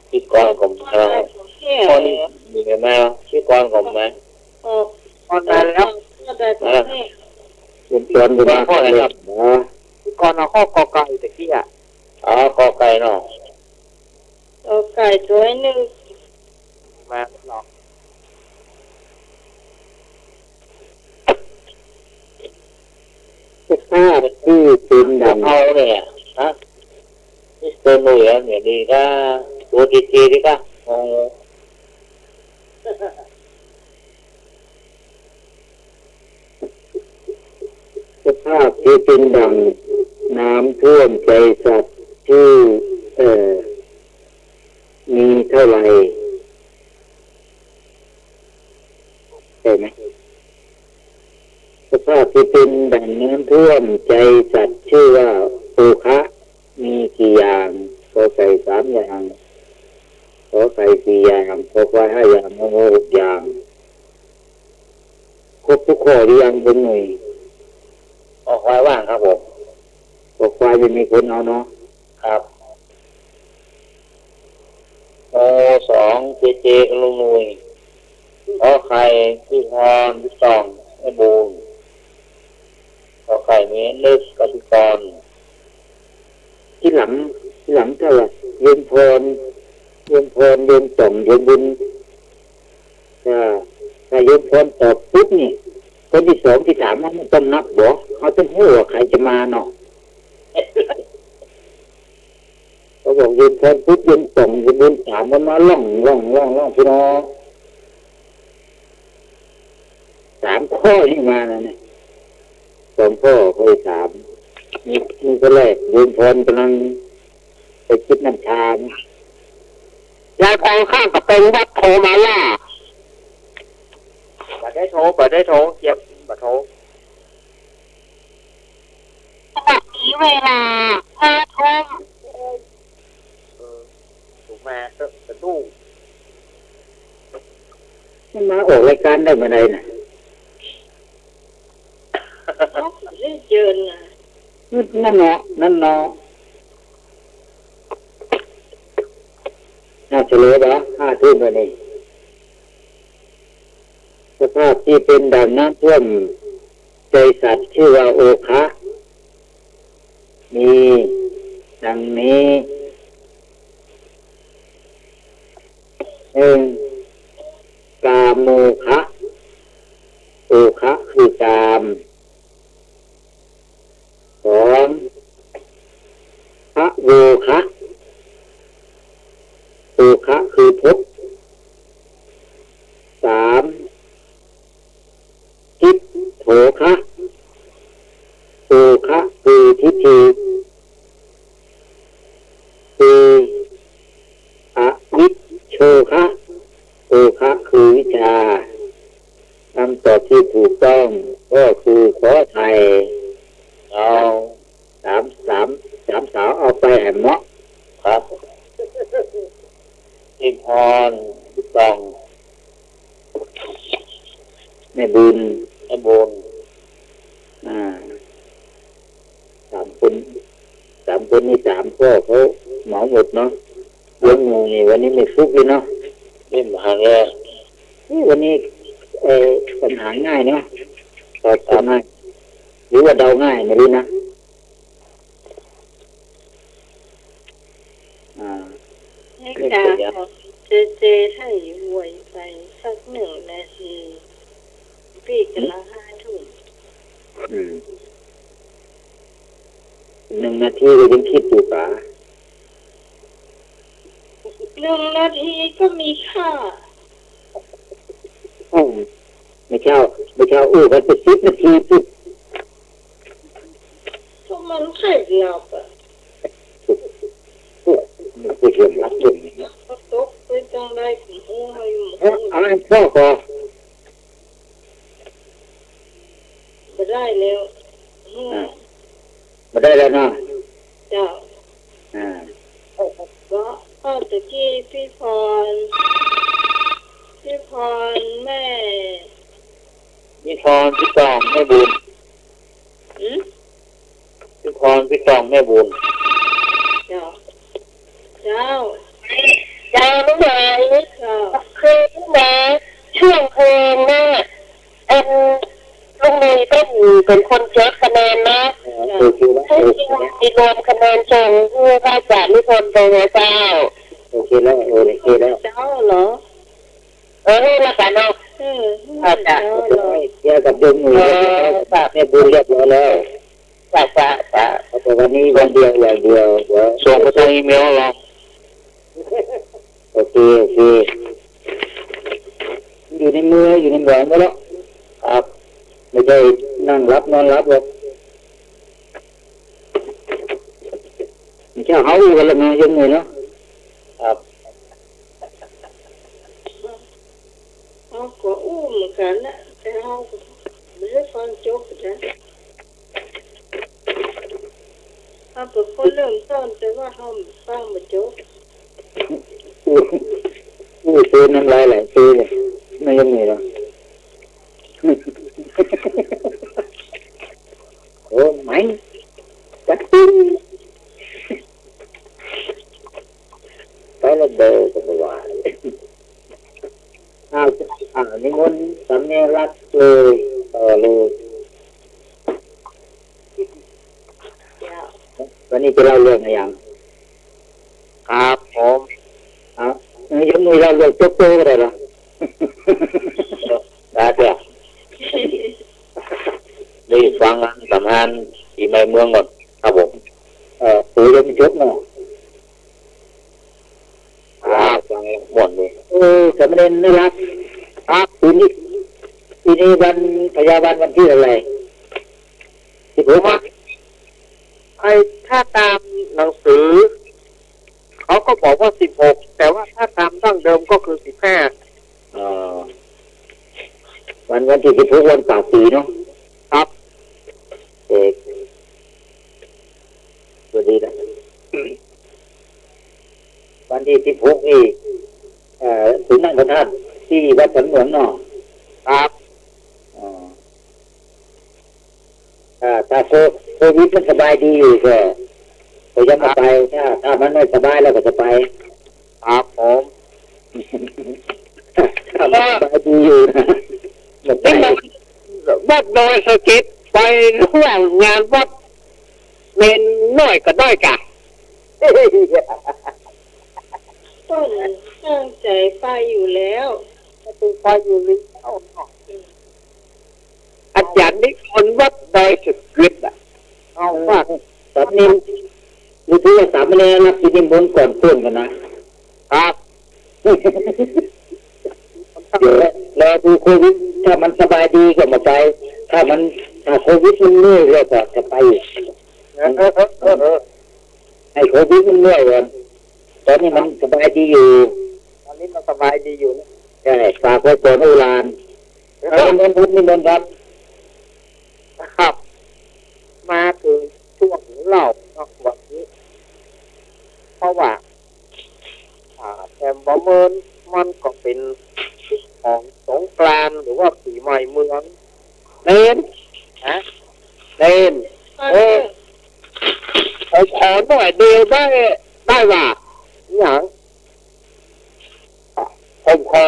ที่กรผมมาแล้ว เที่ย คนมีกันไหมที่กรผมไหม ออก ตอนนั้นแล้ว ก็ได้ตัวนี้ เป็นชวนกันมาข้อไหนครับ ก่อนเอาข้อกอไก่แต่กี้อ่ะ อ๋อคอไก่เนาะ เอาไก่ตัวหนึ่ง มาหรอก สภาพที่เป็นดำเอาเนี่ยฮะนี่ตัวหนุ่ยอ่ะเนี่ยดีก็ตัวจีดีก็สภาพที่เป็นดังน้ำท่วมใจสัตว์ที่มีเท่าไหร่ใช่ไหมสภาพที่เป็นดังน้ำท่วมใจสัตว์ชื่อว่าโอคะมีกี่อย่างขอใส่3 อย่างขอใส่4 อย่างขอควาย5 อย่างงองู6 อย่างครบทุกข้อหรือยังคุณหนุ่ยออกควายว่างครับผมออกควายจะมีคนเอาเนาะครับ2เจกับลุงหนุ่ยขอไข่พี่พรพี่ตองไอ้บูนขอไข่นี้นึกกับพี่กรที่หลังเท่าไหร่ยืนพรยืนต่องยืนบุญถ้ายืนพรตอบปุ๊บนี่คนที่2 ที่ 3มันต้องนับบ่เขาต้องรู้ว่าใครจะมาเนาะเขาบอกยืนพรปุ๊บยืนต่องยืนบุญ3มันมาล่องพี่น้อง3 ข้อนี่มาแล้วเนี่ย2 ข้อข้อ3นี่ก็แรกยืนพรกำลังไปคิดน้ำชายายพองข้างกับเป็นวัดโทมาล่า บัดได้โทรเก็บบัดโทร แบบนี้เวลา5 ทุ่ม ถูกมาจะตู้ มาออกรายการได้เมื่อไรน่ะ เขาได้เจอน่ะ นั่นเนาะน่าเฉลยเหรอ5 ทุ่มวันนี้สภาพที่เป็นดังน้ำท่วมใจสัตว์ชื่อว่าโอคะมีดังนี้กาโมคะโอคะคือกาม2พระโวคะโอคะคือภพ3ทิฏโถคะโอคะคือทิฏฐิ4อวิชโชคะโอคะคือวิชา พรพี่ตองแม่บุญอ่า3 คนนี่3พ่อเขาเหมาหมดเนาะเรื่องงูนี่วันนี้ไม่ฟุกเลยเนาะไม่มาเลยวันนี้ปัญหาง่ายเนาะตอบง่ายหรือว่าเดาง่ายไม่รู้นะให้ตาของเจให้หวยไปสัก1 นาทีพี่กำลัง5 ทุ่ม1 นาทีก็ยังคิดอยู่ป่ะ1 นาทีก็มีค่าไม่เช่าอู้กันไป10 นาทีปุ๊บเพราะมันใช่หลับอ่ะมันเป็นเรื่องลับจริงก็ตกไปจังได้ผมหูให้หมูอะไรพ่อขอไม่ได้แล้วมาได้แล้วนะเจ้าก็ตะกี้พี่พรแม่พี่พรพี่ตองแม่บุญพี่พรพี่ตองแม่บุญเจ้าน้องใหญ่คือแม่ช่วงเพลงนะลุงมีเป็นคนเช็คคะแนนนะให้จริงมีรวมคะแนนส่งเพื่อพระอาจารย์นิพนธ์ไปนะเจ้าโอเคแล้วเจ้าเหรอนี่ละกันเนาะอาจารย์เกี่ยวกับดวงมือแม่บุญเรียบร้อยแล้วแต่วันนี้วันเดียวอย่างเดียวส่งไปทางอีเมลเราโอเคอยู่ในมืออยู่ในแหวนไปแล้วครับไม่ใช่นั่งรับนอนรับหรอกไม่ใช่เขาอยู่กันแล้วนะยังไงเนาะครับเขาก็อู้เหมือนกันนะแต่เขาไม่ได้ฟังจบนะเขาเป็นคนเริ่มต้นแต่ว่าเขาฟังไม่จบซื้อน้ำลายไหลซื้อเลยไม่ยังไงหรอโอ้ไม่จัดไปแล้วเดินสบายนิมนต์สำเนียงรักเลยเลยวันนี้จะเล่าเรื่องอะไรอย่างครับผมยังมีเราเลือกจุกตัวอะไรล่ะได้เถอะนี่ฟังสัมพันธ์ที่ในเมืองก่อนครับผมปุ๋ยยังจุกเนาะฟังหมดเลยสำเร็จน่ารักครับปีนี้วันพยาบาลวันที่อะไรที่ผมว่าถ้าตามหนังสือเขาก็บอกว่า16แต่ว่าถ้าตามดั้งเดิมก็คือ15วันที่16วันปากปีเนาะครับสวัสดีนะวันที่16นี่ถึงนั่งพระธาตุที่วัดสันเหมืองเนาะครับถ้าโควิดมันสบายดีอยู่ก็ยังมาไปถ้ามันไม่สบายแล้วก็จะไปครับผมถ้ามันสบายดีอยู่นะวัดโดยสกิดไปร่วมงานวัดเมนน้อยก็ได้กะต้นตั้งใจไปอยู่แล้วไปอยู่แล้วอาจารย์นิพนธ์วัดโดยสกิดเอาว่าตอนนี้รู้ที่ว่า3 เดือนนะที่นิมนต์ก่อนเพื่อนกันนะครับเดี๋ยวรอดูโควิดถ้ามันสบายดีก็มาไปถ้าโควิดมันเหนื่อยแล้วก็จะไปให้โควิดมันเหนื่อยก่อนตอนนี้มันสบายดีอยู่ตอนนี้มันสบายดีอยู่นะใช่ฝากไว้ก่อนอุรานนิมนต์ครับมาถึงช่วงเล่าวันนี้เพราะว่าแฟ แต่ประเมินมันก็เป็นของสงกรานต์หรือว่าปีใหม่เมือง เล่น นะ เล่น เออ ผมขอหน่อยเดียวได้ป่ะ อย่าง ผมขอ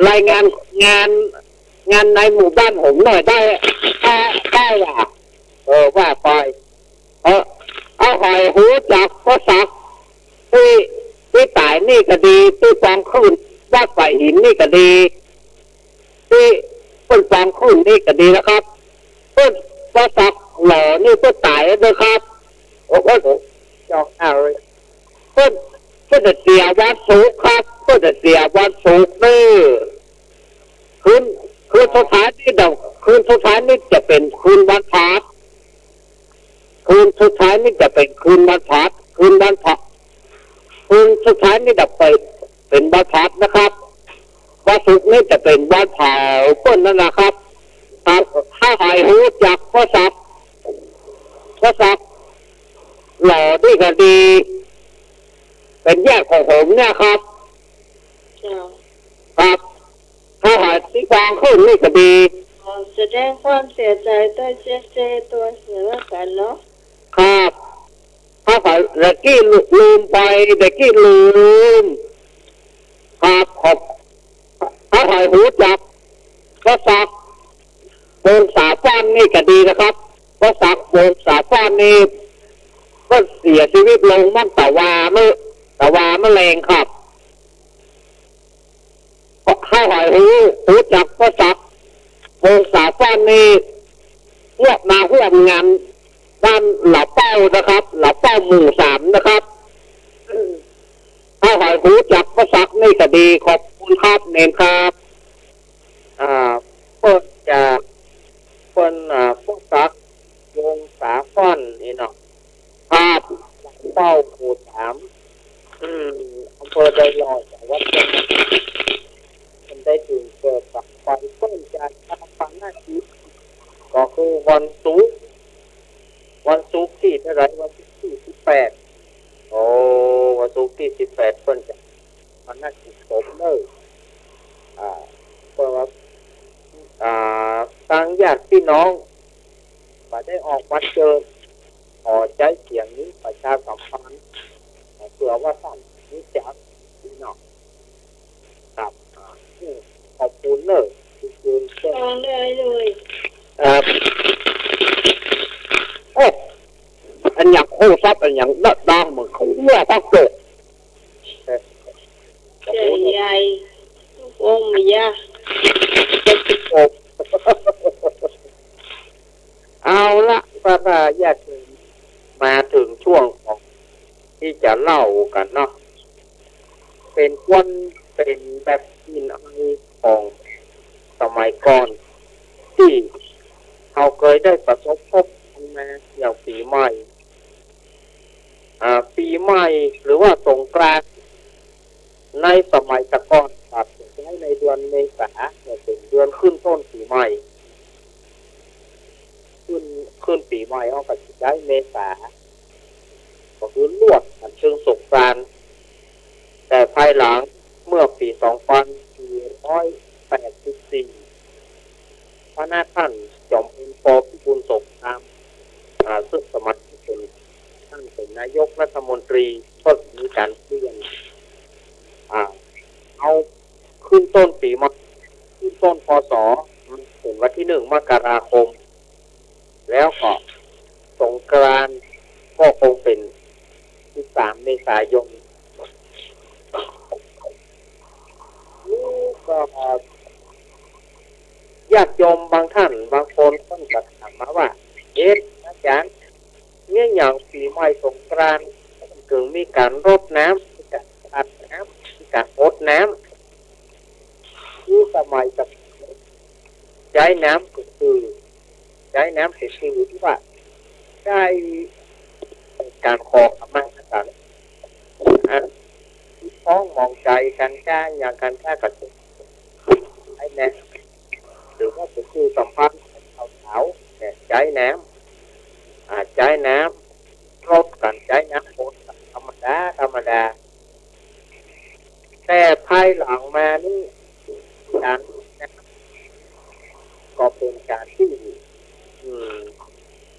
รายงานงานในหมู่บ้านผมหน่อยได้ป่ะ ว่าไป เอาหอยหูจักก็สักที่ตายนี่ก็ดีที่ฟองขึ้นว่าไฟหินนี่ก็ดีที่ต้นฟองขึ้นนี่ก็ดีนะครับต้นว่าสักหล่อนี่ต้นตายด้วยครับโอ้โห จอกเอาเลย ต้นจะเสียวันสุกครับต้นจะเสียวันสุกนี่คืนสุดท้ายนี่คืนสุดท้ายนี่จะเป็นคืนวันพระคืนสุดท้ายนี่จะเป็นคืนวันพระคืนวันพระคืนสุดท้ายนี่จะเป็นวันพระนะครับวันศุกร์นี่จะเป็นวันเผาต้นนั่นนะครับถ้าหายหูจักก็สักหล่อดีก็ดีเป็นแยกของผมเนี่ยครับ เจ้า ครับถ้าหายที่ฟางขึ้นนี่ก็ดี แสดงความเสียใจต่อเจตัวเสือกันเนาะ ครับถ้าหายเด็กกี้ลืมไปเด็กกี้ลืมครับขอบถ้าหายหูจักก็สักวงสาฟ้านนี่ก็ดีนะครับก็สักวงสาฟ้านนี่ก็เสียชีวิตลงมั่งแต่ว่าเมื่อแรงครับถ้าหายหูจักก็สักวงสาฟ้านนี่เรียกมาร่วมงานบ้านหลับเป้านะครับหลับเป้าหมู่3นะครับถ้าหายหูจักก็สักนี่ก็ดีขอบคุณครับเนนครับ เปิดจากคนพวกซักวงสาฟ้อนนี่เนาะ ครับ เป้าหมู่3อำเภอไดลอยจังหวัดเชียงใหม่มันได้ถึงเกิดกับไฟต้นจากทางฝั่งหน้าชีพก็คือวันศุกร์ที่เท่าไหรวันศุกร์ที่18วันศุกร์ที่18เพิ่นจะวันหน้าชีพสมเลยเพราะว่าตั้งญาติพี่น้องมาได้ออกมาเจอขอใจเสียงนี้ประชาสัมพันธ์เผื่อว่าสั่นนี้จักพี่น้องครับขอบคุณเลยคือเช่น ฟังได้เลย ครับโอ้อันอย่างโคซับอันอย่างดังเหมือนเขาเมื่อพักเกิด ใจใหญ่วงมียา เอาละป้าอยากมาถึงช่วงของที่จะเล่ากันเนาะเป็นแบบกินอะไรของสมัยก่อนที่เราเคยได้ประสบพบกันมาอย่างปีใหม่หรือว่าสงกรานต์ในสมัยตะก่อนครับใช้ในเดือนเมษาเป็นเดือนขึ้นต้นปีใหม่ขึ้นปีใหม่เขาก็จะใช้เมษาก็คือลวดกันเชิงสงกรานต์แต่ภายหลังเมื่อปี2484พระนาท่านจอมพลป.พิบูลสงครามซึ่งสมัยที่เป็นท่านเป็นนายกรัฐมนตรีก็มีการเปลี่ยนเอาขึ้นต้นปีมาขึ้นต้นพศถึงวันที่1 มกราคมแล้วก็สงกรานต์ก็คงเป็น13 เมษายนนี่ก็ญาติโยมบางท่านบางคนต้องกระถามมาว่าอาจารย์เนี่ยอย่างปีใหม่สงกรานต์ถึงมีการรดน้ำมีการอาบน้ำมีการรดน้ำที่สมัยกับใช้น้ำก็คือใช้น้ำเสียชีวิตว่าได้การขอขมากันท้องมองใจกันกล้าอย่างกันกล้ากับไอ้แน่หรือว่าก็คือสัมพันธ์สาวเนี่ยใช้น้ำรดกันใช้น้ำโคตรธรรมดาแ แต่ภายหลังมานี่การก็เป็นการที่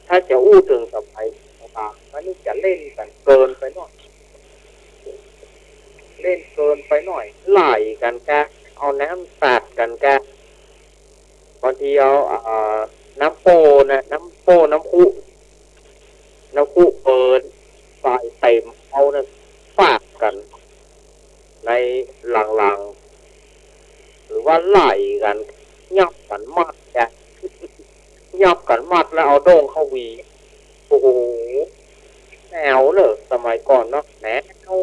ถ้าจะอู้ถึงสมัยต่างๆมันนี่จะเล่นกันเกินไปหน่อยเล่นเกินไปหน่อยไหลกันกะเอาน้ำสาดกันกะบางทีเอาน้ำโป้นะน้ำคุเปิดไฟเต็มเอานะฟาดกันในหลังๆหรือว่าไหลกันยับกันมัดจ้ะยับกันมัดแล้วเอาโด่งเข้าวีโอ้โหแนวเลยสมัยก่อนเนาะแนว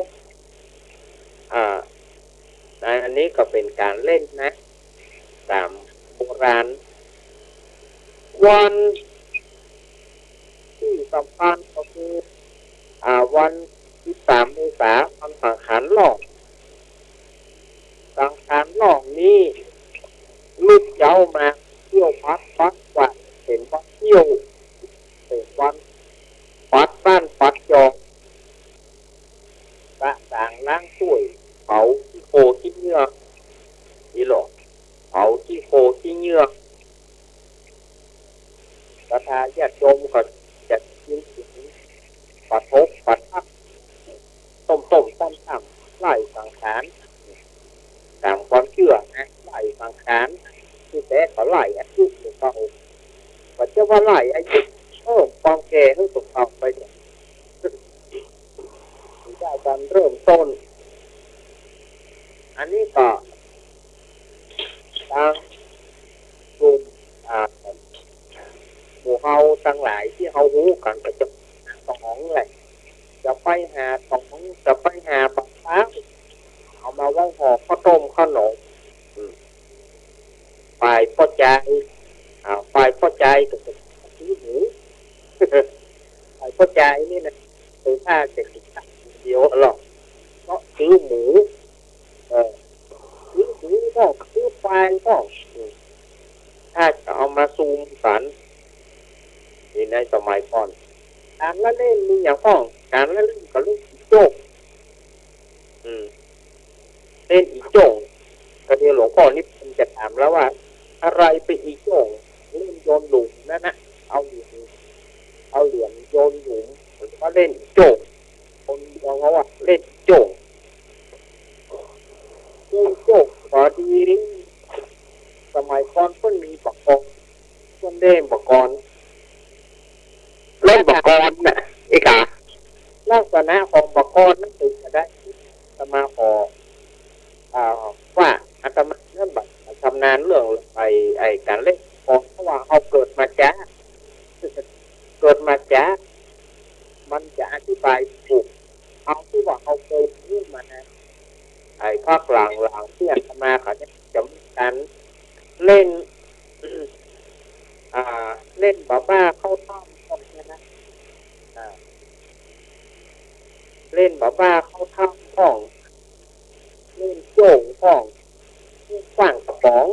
อันนี้ก็เป็นการเล่นนะตามโบราณวันที่สำคัญก็คือวันที่3 เมษายนวันสังขารหลอกนี้ลูกเย้ามาเที่ยวพัดกว่าเห็นว่าเที่ยวเป็นวันปัดบ้านปัดจองกระต่างล้างถ้วยเผาที่โคที่เนื้อนี่หรอเผาที่โคที่เนื้อประธานญาติโยมก็จะยินถึงปัดทบปัดพักต้มตั้มไล่สังขารตามความเชื่อนะไล่สังขารที่แต่ก็ไล่อายุของเขาก็จะว่าไล่อายุความแก่ให้ตกต่ำไปเนี่ยได้การเริ่มต้นอันนี้ก็ทางกลุ่มหมู่เฮาทั้งหลายที่เฮารู้กันก็จะต้องแหละจะไปหาปลาฟ้าเอามาว่าห่อข้าวต้มขนมฝ่ายพ่อใจก็จะซื้อหมูฝ่ายพ่อใจนี่นะซื้อผ้าเสร็จเดียวหรอกก็ซื้อหมูซื้อก็ซื้อไฟก็ถ้าจะเอามาซูมสันนี่ในสมัยก่อนการละเล่นมีอย่างพ้องการละเล่นก็เล่นอีโจ้เล่นอีโจ้ก็เดี๋ยวหลวงพ่อนี่ผมจะถามแล้วว่าอะไรเป็นอีโจ้เล่นโยนหลุมนั่นนะเอาเหรียญโยนหลุมหรือว่าเล่นอีโจ้คนเดียวเขาว่าเล่นอีโจ้พอดีสมัยก่อนเพิ่นมีปากกอนเพิ่นเล่นปากกอนเล่นปากกอนน่ะไอ้กาลักษณะของปากกอนนั่นคือจะได้สมาขอว่าอาตมาเรื่องแบบชำนาญเรื่องไอ้การเล่นของเพราะว่าเขาเกิดมาจ้ามันจะอธิบายถูกเอาที่ว่าเขาเคยเรื่องมานะไอ้ภาคหลังที่อาตมาเขาจะมีการเล่นบ้าเข้าท่อมนะเล่นบ้าเข้าท่อมของเล่นโจ่งของขว้างกระป๋อง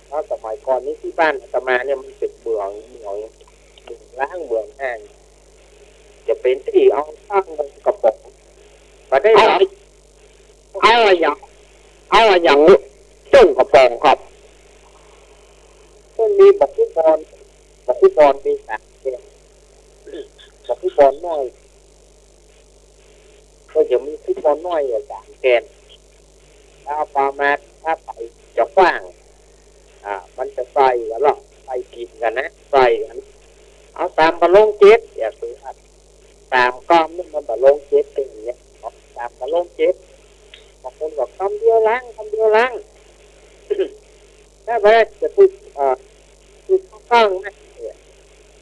แล้วสมัยก่อนนี้ที่บ้านอาตมาเนี่ยมันเป็นเมืองล้างเมืองแห้งจะเป็นที่เอาตั้งกระป๋องก็ได้เอาอะไรอย่างจุ่งกระป๋องครับต้องมีบอกฟุตบอลมีสามเกมบอกฟุตบอลน้อยก็จะมีฟุตบอลน้อยสามเกมถ้าประมาณถ้าไปจะกว้างมันจะใส่กันหรอกใส่กินกันนะใส่กันเอาตามบอลลงเจ็ดอย่าซื้อตามก้อมนี่มันบอลลงเจ็ดเป็นอย่างเงี้ยตามบอลลงเจ็ดบางคนบอกคำเดียวล้างถ้าไปจะพูดข้างนะ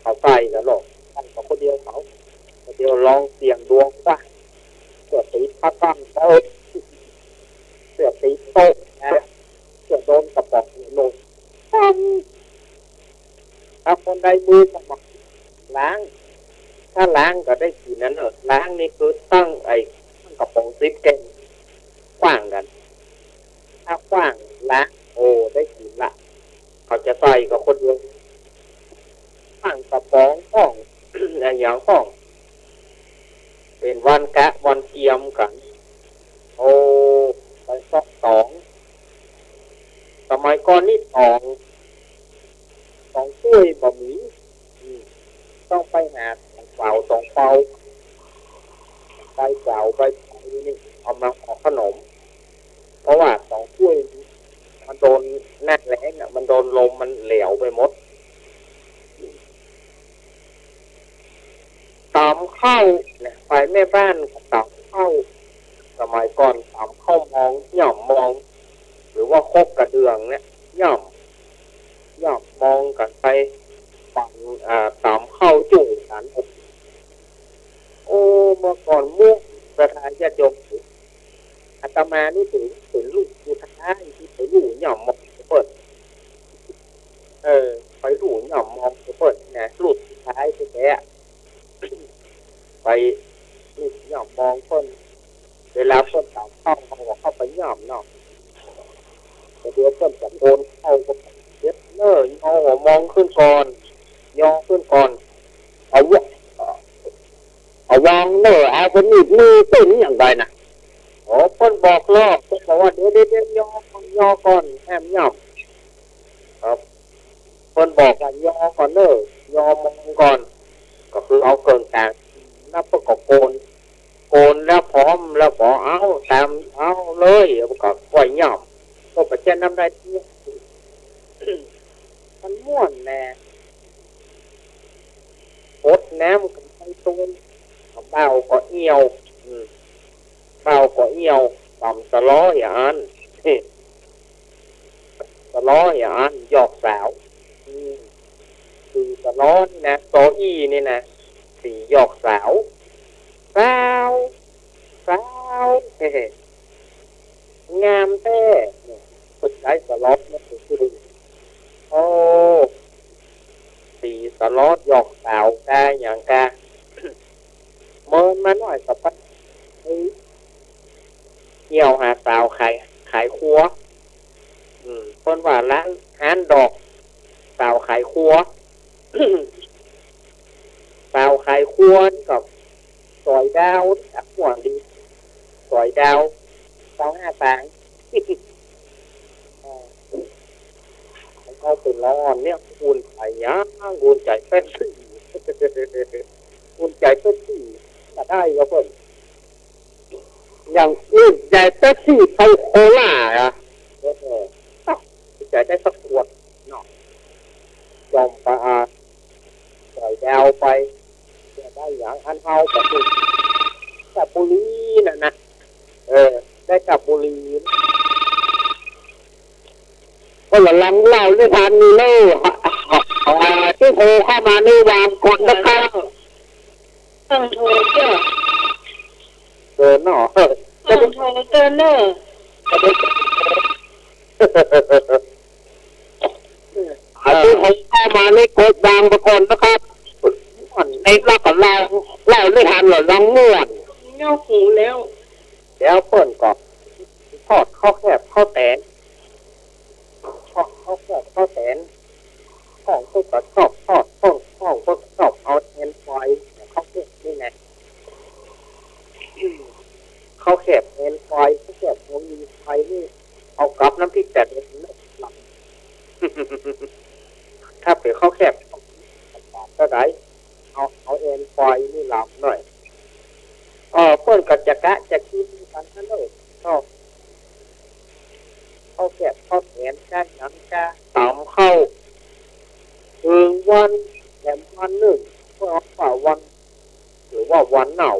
เขาใส่กันหรอกเขาคนเดียวคนเดียวลองเสี่ยงดวงว่าเสือตีพระตั้งโต๊ะเสือตีโต๊ะเสือโดนกระป๋องลงถ้าคนใดมือก็บอกล้างถ้าล้างก็ได้กี่นั้นล้างนี่คือตั้งไอ้กระป๋องซิปเก่งกว้างกันถ้ากว้างล้างโอ้ได้กี่ละเขาจะใส่กับคนเดียวตั้งกระป๋องของอย่างของ เป็นวันกะวันเทียมกันโอ้ไปซอกสองสมัยก่อนนี่สองถ้วยบะหมี่ต้องไปหาเป่าสองเป่าไปเป่าไปนี่เอามาออกขนมเพราะว่าสองถ้วยมันโดนแน่นแรงอ่ะมันโดนลมมันเหลวไปหมดตามเข้าเนี่ยไปแม่บ้านตามเข้าสมัยก่อนตามเข้ามองหย่อมมองหรือว่าคบกระเดืองเนี่ยหย่อมมองกันไปฝั่งตามเข้าจุ่งกันโอ้เมื่อก่อนมุ่งประธานญาติโยมอาตมานี่ถึงลูกอยู่ท้ายที่ไปลูกหย่อมมองเปิดไปลูกหย่อมมองเปิดนะลูกท้ายที่แกไปลูกหย่อมมองคนเวลาคนตามเข้าไปหย่อมเนาะแต่เดี๋ยวคนจะโอนเข้าก็เย็บเนอเอาหัวมองขึ้นก่อนย่อขึ้นก่อนเอาวางเนอเอาคนนี้มือตึงอย่างไรนะโอ้คนบอกล่อคนบอกว่าเดี๋ยวย่อก่อนแอมย่อมครับคนบอกว่าย่อก่อนเนอย่อมองก่อนก็คือเอาเกินกลางนับก็โกนแล้วพร้อมแล้วพอเอาตามเอาเลยก็ปล่อยย่อมก็ประเจนน้ำได้ที่มันม่วนแน่โคตรแนมกับไอ้ตูนเบาก็เอียวต่ำสะล้ออย่างนั้นสะล้ออย่างนั้นหยอกสาวคือสะล้อนี่นะโซอี้นี่นะสีหยอกสาวเงามแท้ฝึกใช้สะล้อนี่คือโอ้สีสะล้อหยอกสาวกาอย่างกาเมินมาหน่อยกับปั๊บเกี่ยวหาสาวขายครัวคนว่าร้านฮานดอกสาวขายครัว สาวขายครัวกับซอยดาวหัวดีซอยดาว25 ตังค์เขาเป็นร้อนเนี่ยคุณใจยักคุณใจเป็นสี่คุณใจเป็นสี่จะได้ก็เพิ่มอย่างอื่นใจเป็นสี่ไปโคล่าอ่ะใจได้สักขวดเนาะยอมไปใส่ดาวไปจะได้อย่างอันเฮาแบบนี้กับบุรีนะได้กับบุรีก็หลังเล่าด้วยทานมีเล่ที่โทรเข้ามานี่วางกดนะครับต้องโทรเจ้าเนาะต้องโทรเจ้าเนอะที่ผมเข้ามานี่กดวางประกอนนะครับในรักกับเราด้วยทานหล่อลังม่วนเงาหูแล้วเปิ่นก่อนทอดข้าวแคบข้าวแตนของพวกก็ชอบทอดของพวกชอบเอาเอ็นไฟข้าวแคบนี่นะข้าวแคบเอ็นไฟข้าวแคบมันมีไฟนี่เอากับน้ำพริกแต่เด็ดไม่หลับถ้าเป็นข้าวแคบก็ได้เอาเอ็นไฟนี่หลับหน่อยเพิ่นกับจะกินกันนั่นเลยชอบเข้าแกะเข้าแขนก้านหนังกาตำเข้าวันแถมวันหนึ่งเพื่อฝ่าวันหรือว่าวันเหนา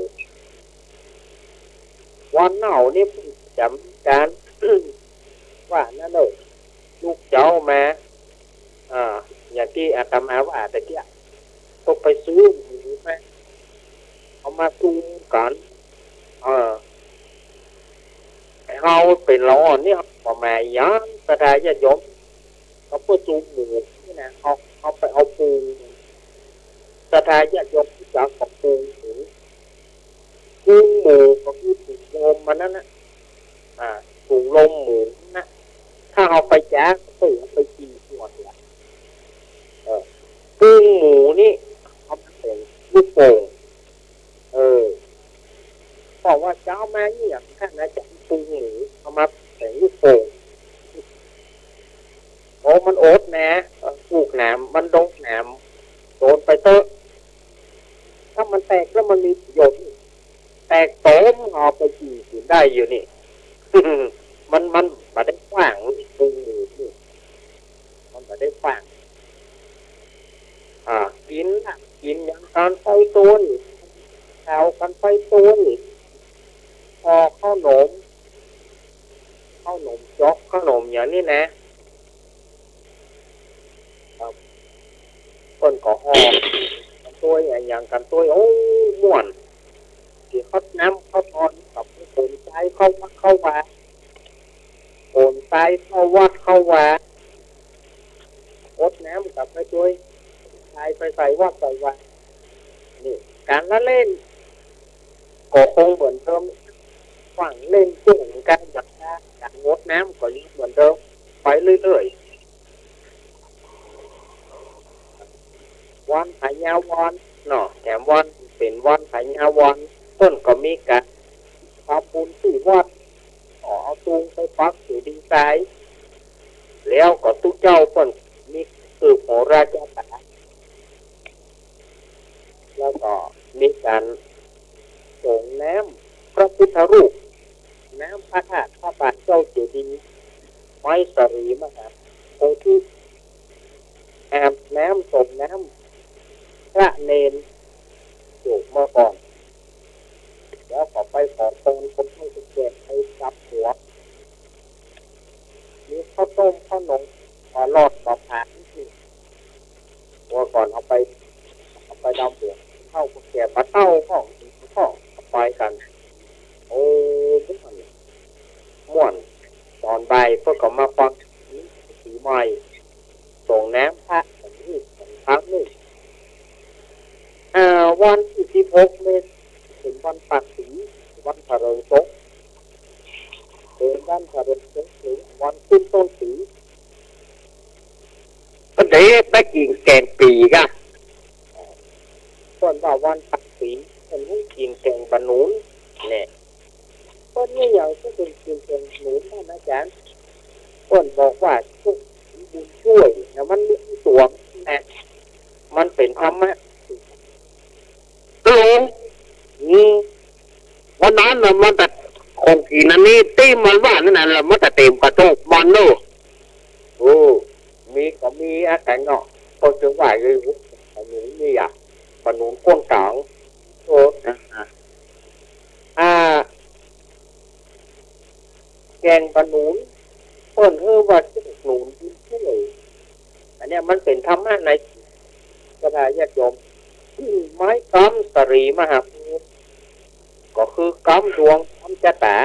นี่จำการ ว่านั่นเลยลูกเจ้ามาอย่างที่อาตมาว่าแต่ที่ต้องไปซื้อหมูไหมเอามาซูมกันเขาเป็นร้อนเนี่ยประมาณย้อนประธานญาติโยมเขาเพื่อจูงหมูนี่นะเขาไปเอาปูประธานญาติโยมที่จะกับปูหมูก็คือปูลมมันนั่นนะปูลมหมูนะถ้าเอาไปแจ๊กไปกินหมดละปูหมูนี่เขาเป็นลูกโป่ง บอกว่าเจ้ามาเนี่ยข้านะจะปรุงหมูเอามาแต่งลูกโป่งโอ้มันโอ๊ตนะปลูกหนามมันดงหนามโดนไปเตอะถ้ามันแตกแล้วมันมีประโยชน์แตกโตมหอไปกินได้อยู่นี่ มันมาได้กว้างปรุงหมูนี่มันมาได้กว้างกินอย่างการไฟตัวนี่ข้าวกันไฟตัวนี่พอข้าวหนมจอกข้าวหนมอย่างนี้นะคนก็หอมกันตัวอย่างกันตัวโอ้ม่วนที่เขาน้ำเขาทอนกับโอนใจเข้าวัดเข้าวาโอนใจเข้าวัดเข้าวาอดน้ำกับไปด้วยใจไปใส่วัดใส่วานี่การละเล่นก็คงเหมือนเดิมฝั่งเล่นจุ่งกันแบบการงดน้ำก็ยังเหมือนเดิมไปเรื่อยๆวันหายาวันเนาะแถมวันเป็นวันหายาวันต้นก็มีการทำบุญที่วัดเอาตูงไปปักอยู่ดินทรายแล้วก็ทุกเจ้าต้นมีสืบโหราชาตาแล้วก็มีการส่งน้ำพระพุทธรูปน้ำพระธาตุพระบาทเจ้าเจดีย์ไม้สรีมหาโพธิอาบน้ำส่งน้ำพระเนรอยู่เมื่อก่อนแล้วก็ไปขอพรคนให้เกิดไปจับหัวมีข้าวต้มข้าวหนมขอรอดขอผ่านที่เมื่อก่อนเอาไปดำหัวเข้าแก่ปลาเต้าห้องไปกันโอ้ม่วนตอนบ่ายเพื่อก็มาฟังสีใหม่ส่งน้ำพระนี่ครั้งนี้วันที่16 เมษายนถึงวันปักศรีวันเถริญศกเป็นวันเถริญศกหรือวันขึ้นต้นศรีก็เดี๋ยวไปกินแกงปีกะส่วนว่าวันปักศรีเป็นให้กินแกงบะหนุนเนี่ยคนนี้อย่างที่เป็นกินแกงหนุนนะอาจารย์คนบอกว่าช่วยบุญช่วยนะมันมีตัวนะมันเป็นธรรมะลุงวันนั้นมันแต่คงกินอันนี้ตีมันว่านั่นน่ะมันแต่เต็มกระโจกบอลโน่โอ้มีอาการเนาะคนจะไหวเลยอันนี้นี่อ่ะปนุนก้นกลางโอ้แกงปนุนเปิ้นว่าจะหนุนที่ไหนอันนี้มันเป็นธรรมะในกระดาษญาติโยมไม้กำสรีมหาภูมิก็คือกำดวงกำจะตา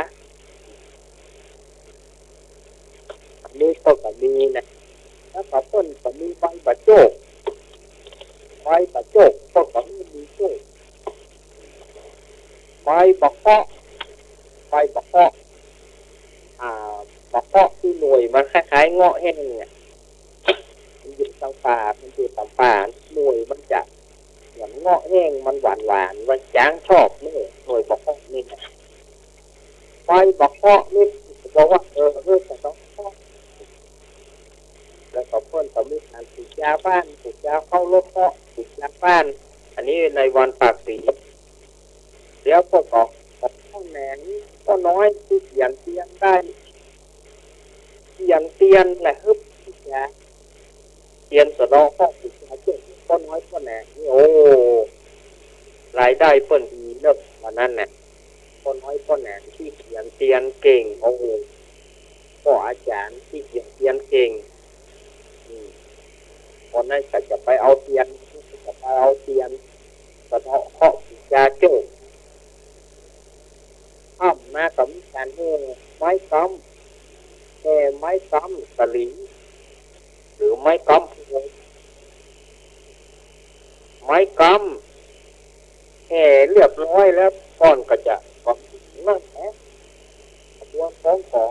อันนี้ก็มีนะแล้วก็ต้นก็มีใบบัจโจกก็มีโจกใบบักเกาะบักเกาะที่หน่วยมันคล้ายๆเงาะแห้งเนี่ยมันอยู่ตามป่าหน่วยมันจะเหมือนเงาะแห้งมันหวานมันจ้างชอบนี่หน่วยบักเกาะนี่นะใบบักเกาะนี่บอกว่าแต่ต้องแล้วก็เพิ่นก็มีการปลูกยาบ้านปลูกยาเข้ารถเกาะปลูกยาบ้านอันนี้ในวันปากศรีแล้วพวกก็ข้าวแหนงก็น้อยที่เขียนเตียนได้แหละฮึบยาเตียนสะดอกข้อปลูกยาเจ้าก็น้อยก็แหนงนี่โอ้รายได้เพิ่นดีเลิกวันนั้นเนี่ยก็น้อยก็แหนงที่เขียนเตียนเก่งโอ้ก็อาจารย์ที่เขียนเตียนเก่งคนนั้นก็จะไปเอาเตียนสะเทาะเคาะยาโจ้อ้อมมาสำคัญไม้กำไม้กำสลิงหรือไม้กำเรียบร้อยแล้วก้อนก็จะก็นั่งตัวของ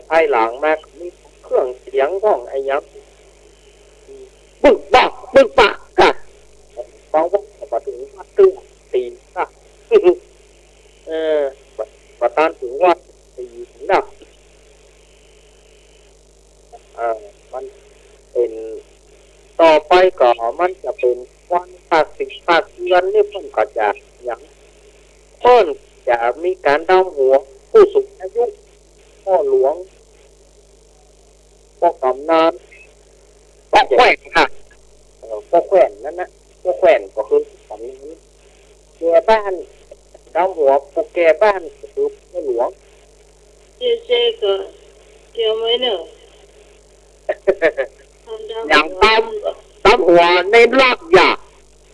ภายหลังมามีเครื่องเสียงของไอ้ยักษ์บึกปากกะฟังว่าปฏิวัติตีค่ะ อประตานถึงว่าตีถึงดับมันเป็นต่อไปก็มันจะเป็นวันภาคสิบภาคเดือนนี่เพิ่นก็จะอย่างเพิ่นจะมีการดำหัวผู้สูงอายุพ่อหลวงพ่อกำนัน ก็แขวงค่ะ พ่อแขวนนั่นนะพ่อแขวนก็คือกำนันแก่บ้านดำหัวผู้แก่บ้านก็คือพ่อหลวง 这个叫没呢？ อย่างตามหัวในรากหญ้า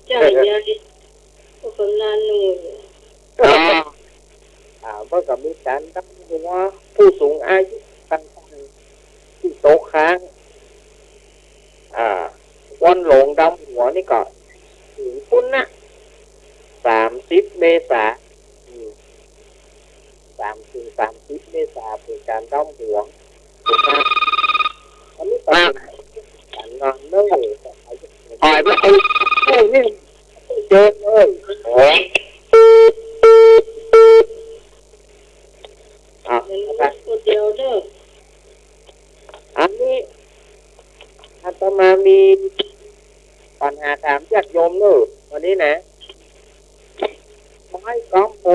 叫人家的，我很难弄。 เมื่อกับมีการดำหัวผู้สูงอายุต่างๆที่โต๊ะค้างวันหลงดำหัวนี่ก็ถึงพุ่นนะ30 เมษายน30 เมษายนเป็นการดำหัวถูกไหมอันนี้เป็นการนอนเนื่อยปล่อยไปเอานี่เจอเลยคนเดียวเด้อ อันนี้อาตมามีปัญหาถามญาติโยมเนอะวันนี้นะไม้กำโพ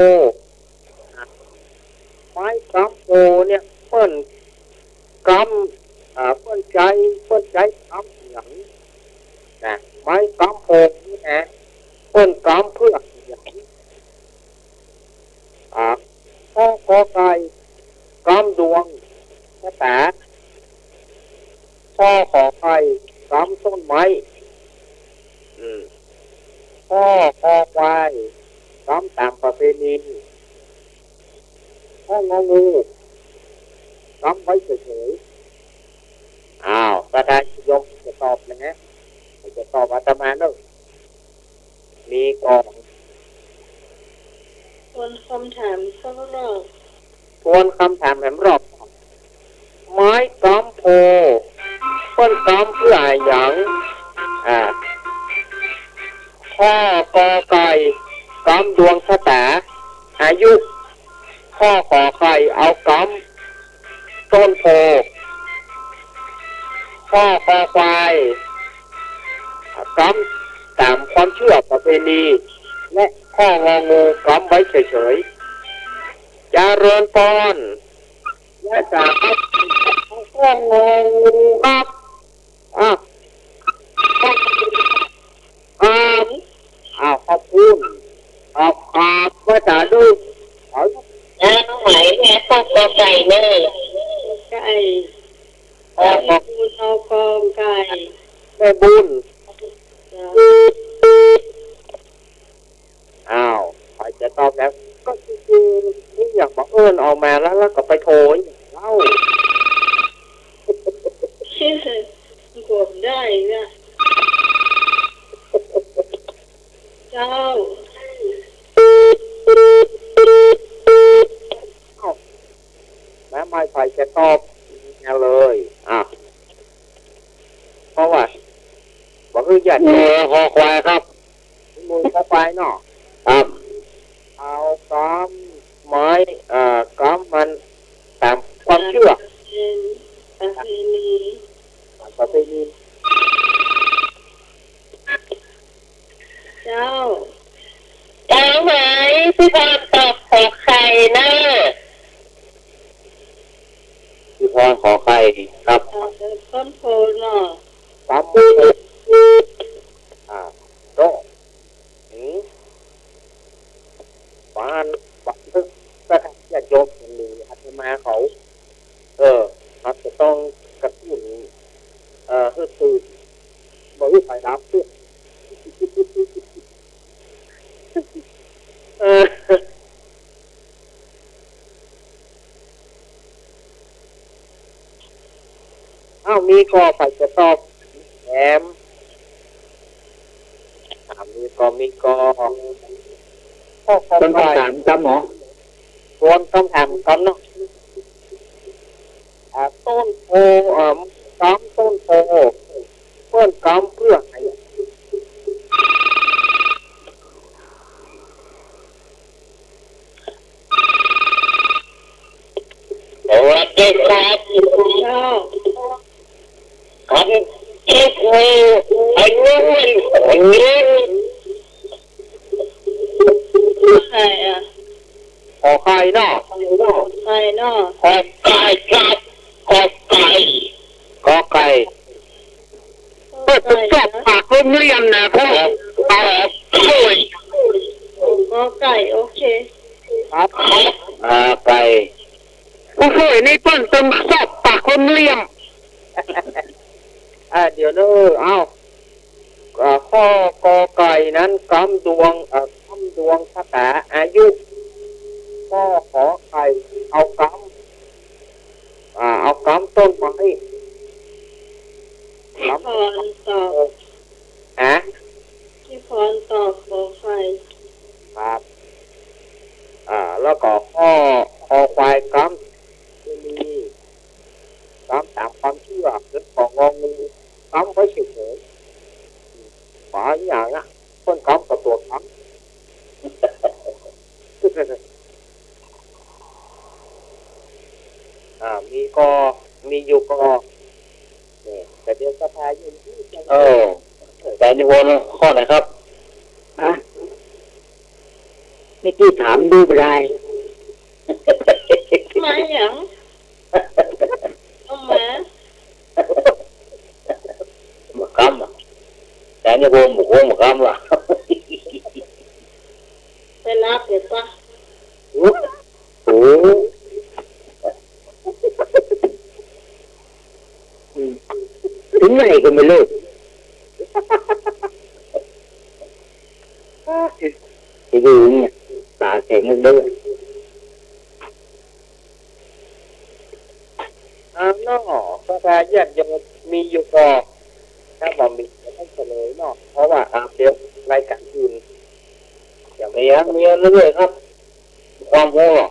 เนี่ยเปิ้นกำเปิ้นใจกำหยังนะไม้กำโพนี่นะเปิ้นกำเพื่อหยังพ่อขอไก่กำดวงภาษาพ่อขอไข่กำต้นไม้พ่อขอควายกำตามประเพณีพ่ององูกำไว้เฉยๆประธานยมจะตอบนะฮะจะตอบอาตมาเนอะมีกอง คนคำถามสักรอบ ทวนคำถามแหมรอบไม้กำโพต้นกำเพื่อหยังพ่อกอไก่กำดวงชะตาอายุพ่อขอไข่เอากำต้นโพพ่อคอควายกำตามความเชื่อประเพณีและพ่ององูกำไว้เฉยๆเจริญพรและจากพ่ององูครับขอบคุณว่าจะดูน้องไหมแม่พ่อกอไก่เนอไก่เอากองไก่ แม่บุญใครจะตอบแล้วก็คือนี่อยากบอกออกมาแล้วก็ไปโทรเล่าชื่อผมได้นะเจ้าไม่ใครจะตอบเลยเพราะว่าบอกคือหยัดคอควายครับมือคอควายเนาะครับเอาก้อมไม้ก้อมมันตามความเชื่อประเพณีเจ้าไหมพี่พรตอบขอไข่เนอพี่พรขอไข่ครับต้นโพเนาะตามโตบ้านทึกก็จะยกหนึ่งอาตมาเขาเขาจะต้องกระตุ้นคือตื่นบ่รู้ไฟดับเพื่อมีก็ไปจะตอบแอมมีก็ต้นคำถามจำหมอต้นคำถามกันเนาะต้นโพต้นโพเพื่อนกำเพื่ออะไร ครับ เจ้า ครับเอ็กซ์อันนี้อันนี้ ไข่อ่ะ ขอไข่เนาะ ไข่เนาะ ขอไก่ครับขอไก่ ขอไก่ เปิดจบปากเรียนนะพ่อเอาช่วย ก็ไก่โอเค ครับ ไก่ ผู้ช่วยนี่เปิ้นเต็มสอบปากเรียน เดี๋ยวเนอะเอาข้อกอไก่นั้นกำดวงชะตาอายุข้อขอไข่เอากำต้นไม้ ที่พรตอบ ฮะ ที่พรตอบขอไข่ ครับแล้วก็ข้อควายกำจะมีกำตามความเชื่อเรื่องของงองูกำไว้เฉยๆขออย่างอ่ะต้นกำกับตัวกำ มีอยู่ก็เนี่ยแต่เดี๋ยวสภาอยู่ที่ แต่นิวรณ์ข้อไหนครับนี่กี้ถามดูไร มาอย่างเอามา หมกำอ่ะแต่นิวรณ์หมกำล่ะ ไปรับเดี๋ยวปะ โอ้ถึงไหนก็ไม่รู้ที่ดูเนี่ยตาแข็งเลยด้วย เนาะสภาญาติโยมมีอยู่ก็ถ้าบอกมีจะต้องเฉลยเนาะเพราะว่าเดี๋ยวรายการอื่นอย่าง มีเรื่อยๆครับ ความรู้หรอก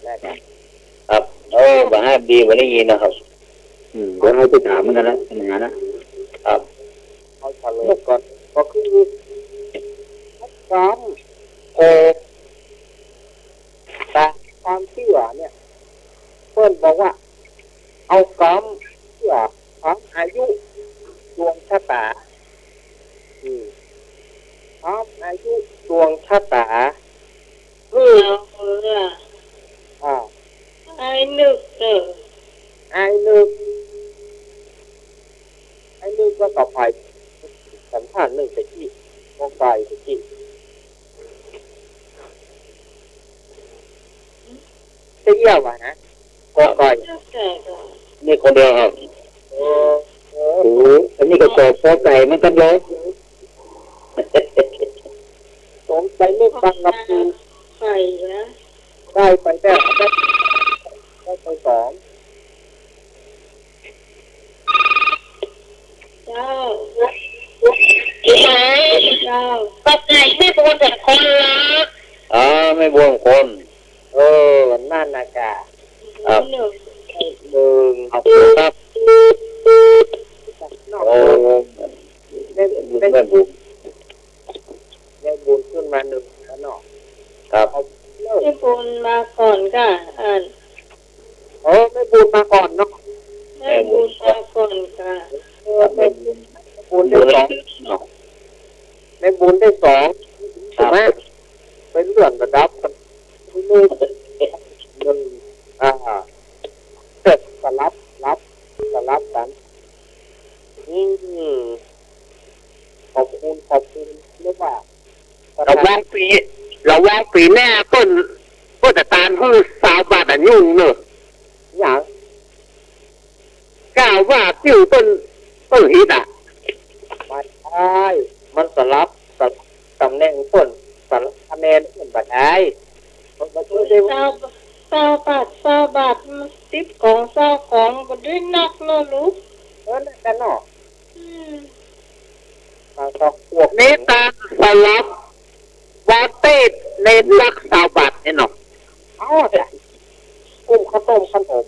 นะครับ ครับบาให้ดีวันนี้ยินนะครับเดี๋ยวให้ไปถามเหมือนกันนะอย่างนั้นนะครับ เอาเฉลยก่อนก็คือความโอแต่ความเชื่อเนี่ยเพื่อนบอกว่าเอากรรมเชื่อความอายุดวงชะตาความอายุดวงชะตาคือ เอาเรือ อ่า ไอ้นึกเด้อ ไอ้นึกก็ต่อไปสัมพันธ์หนึ่งตะกี้มองไปตะกี้จะเยี่ยวนะก็ก่อย นึกแต่ก็ นี่คนเดียวครับโอ้อันนี้ก็ตอบพอไก่มันกันเลย สมใจเลือกฟังกับดู ไข่นะ ได้ไปได้ไปสอง เจ้า ที่ไหน เจ้า ก็ไก่ไม่โดนแต่คนละ ไม่บวมคน นั่นนะกะ หนึ่ง หนึ่ง เอาครับโอ้ไม่บุญ ได้บุญขึ้นมาหนึ่งแล้วเนาะ ครับ ที่บุญมาก่อนก็อ่าน ไม่บุญมาก่อนเนาะ ได้บุญมาก่อนก็ ไม่บุญได้สองได้บุญได้สองใช่ไหมเป็นเรื่องระดับหนึ่งเสร็จสลับกันขอบคุณเรียกว่า เราวางปีแน่ต้นแต่ตาลคือสาวบาทอันยุ่งเนอะ อย่าง กล่าวว่าติ้วต้นฮิตอ่ะ ไม่ใช่มันสลับกับตำแหน่งต้นสลับคะแนนเหมือนบัตรไอ้มันก็ช่วยได้ เศร้าบาทมันติดของเศร้าของก็ได้นักเนอะลูก นั่นกันเนาะ Ừ. ก็พวก เนตาสลับวาเต้ในรักสาวบาทเนี่ยเนาะ จ้ะกุ้งข้าวต้มขนม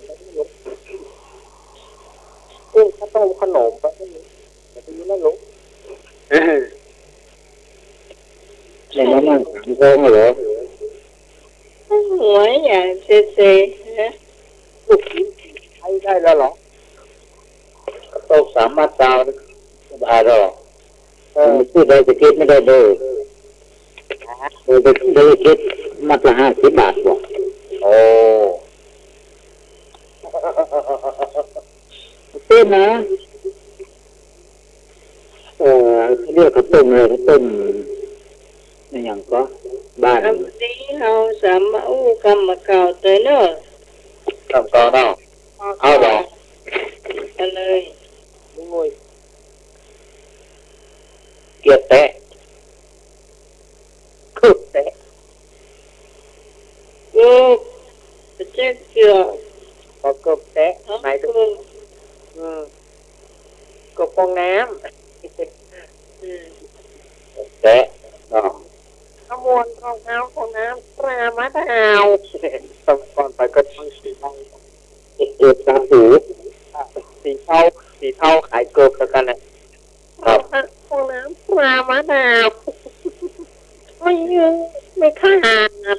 กุ้งข้าวต้มขนมก็ไม่รู้แต่ที่นั่นรู้ ในน้ำมันโค้งเหรอ หวยอย่างเซฮะ ลูกชิ้นแข ได้แล้วเหรอโต๊ะสามมาตราสบายหรอมันพูดได้จะคิดไม่ได้เลยไปได้คิดมาละ50 บาทบ่โอ้เต้นนะเรียกข้าวต้มเลยข้าวต้มนี่อย่างก็บ้านนี้เราสามารถอู้กรรมเก่าเตยเนอะกำก่อนเนาะเอาดอกกันเลยงวยเกียรแตะคึกแตะจะเจ๊เกี่ยวพอเกือบแตะหมายถึงกบฟองน้ำแตะเนาะขมวนของน้ำของน้ำปลามาดาวตอนก่อนไปก็ต้องสีเทาตาหูสีเทาขายเกือบแล้วกันนะของน้ำปลามาดาวไม่ขาด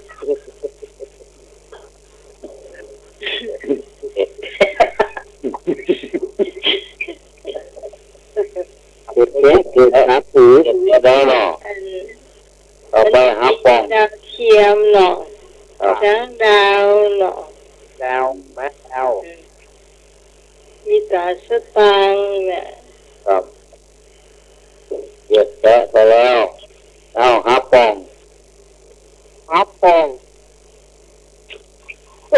เกิดตาหูได้เนาะเอาไปหาปองดาวเทียมเนาะช้างดาวเนาะดาวมะดาวมีตาสตางเนี่ยครับเกียรแตะไปแล้วเอาหาปองโอ้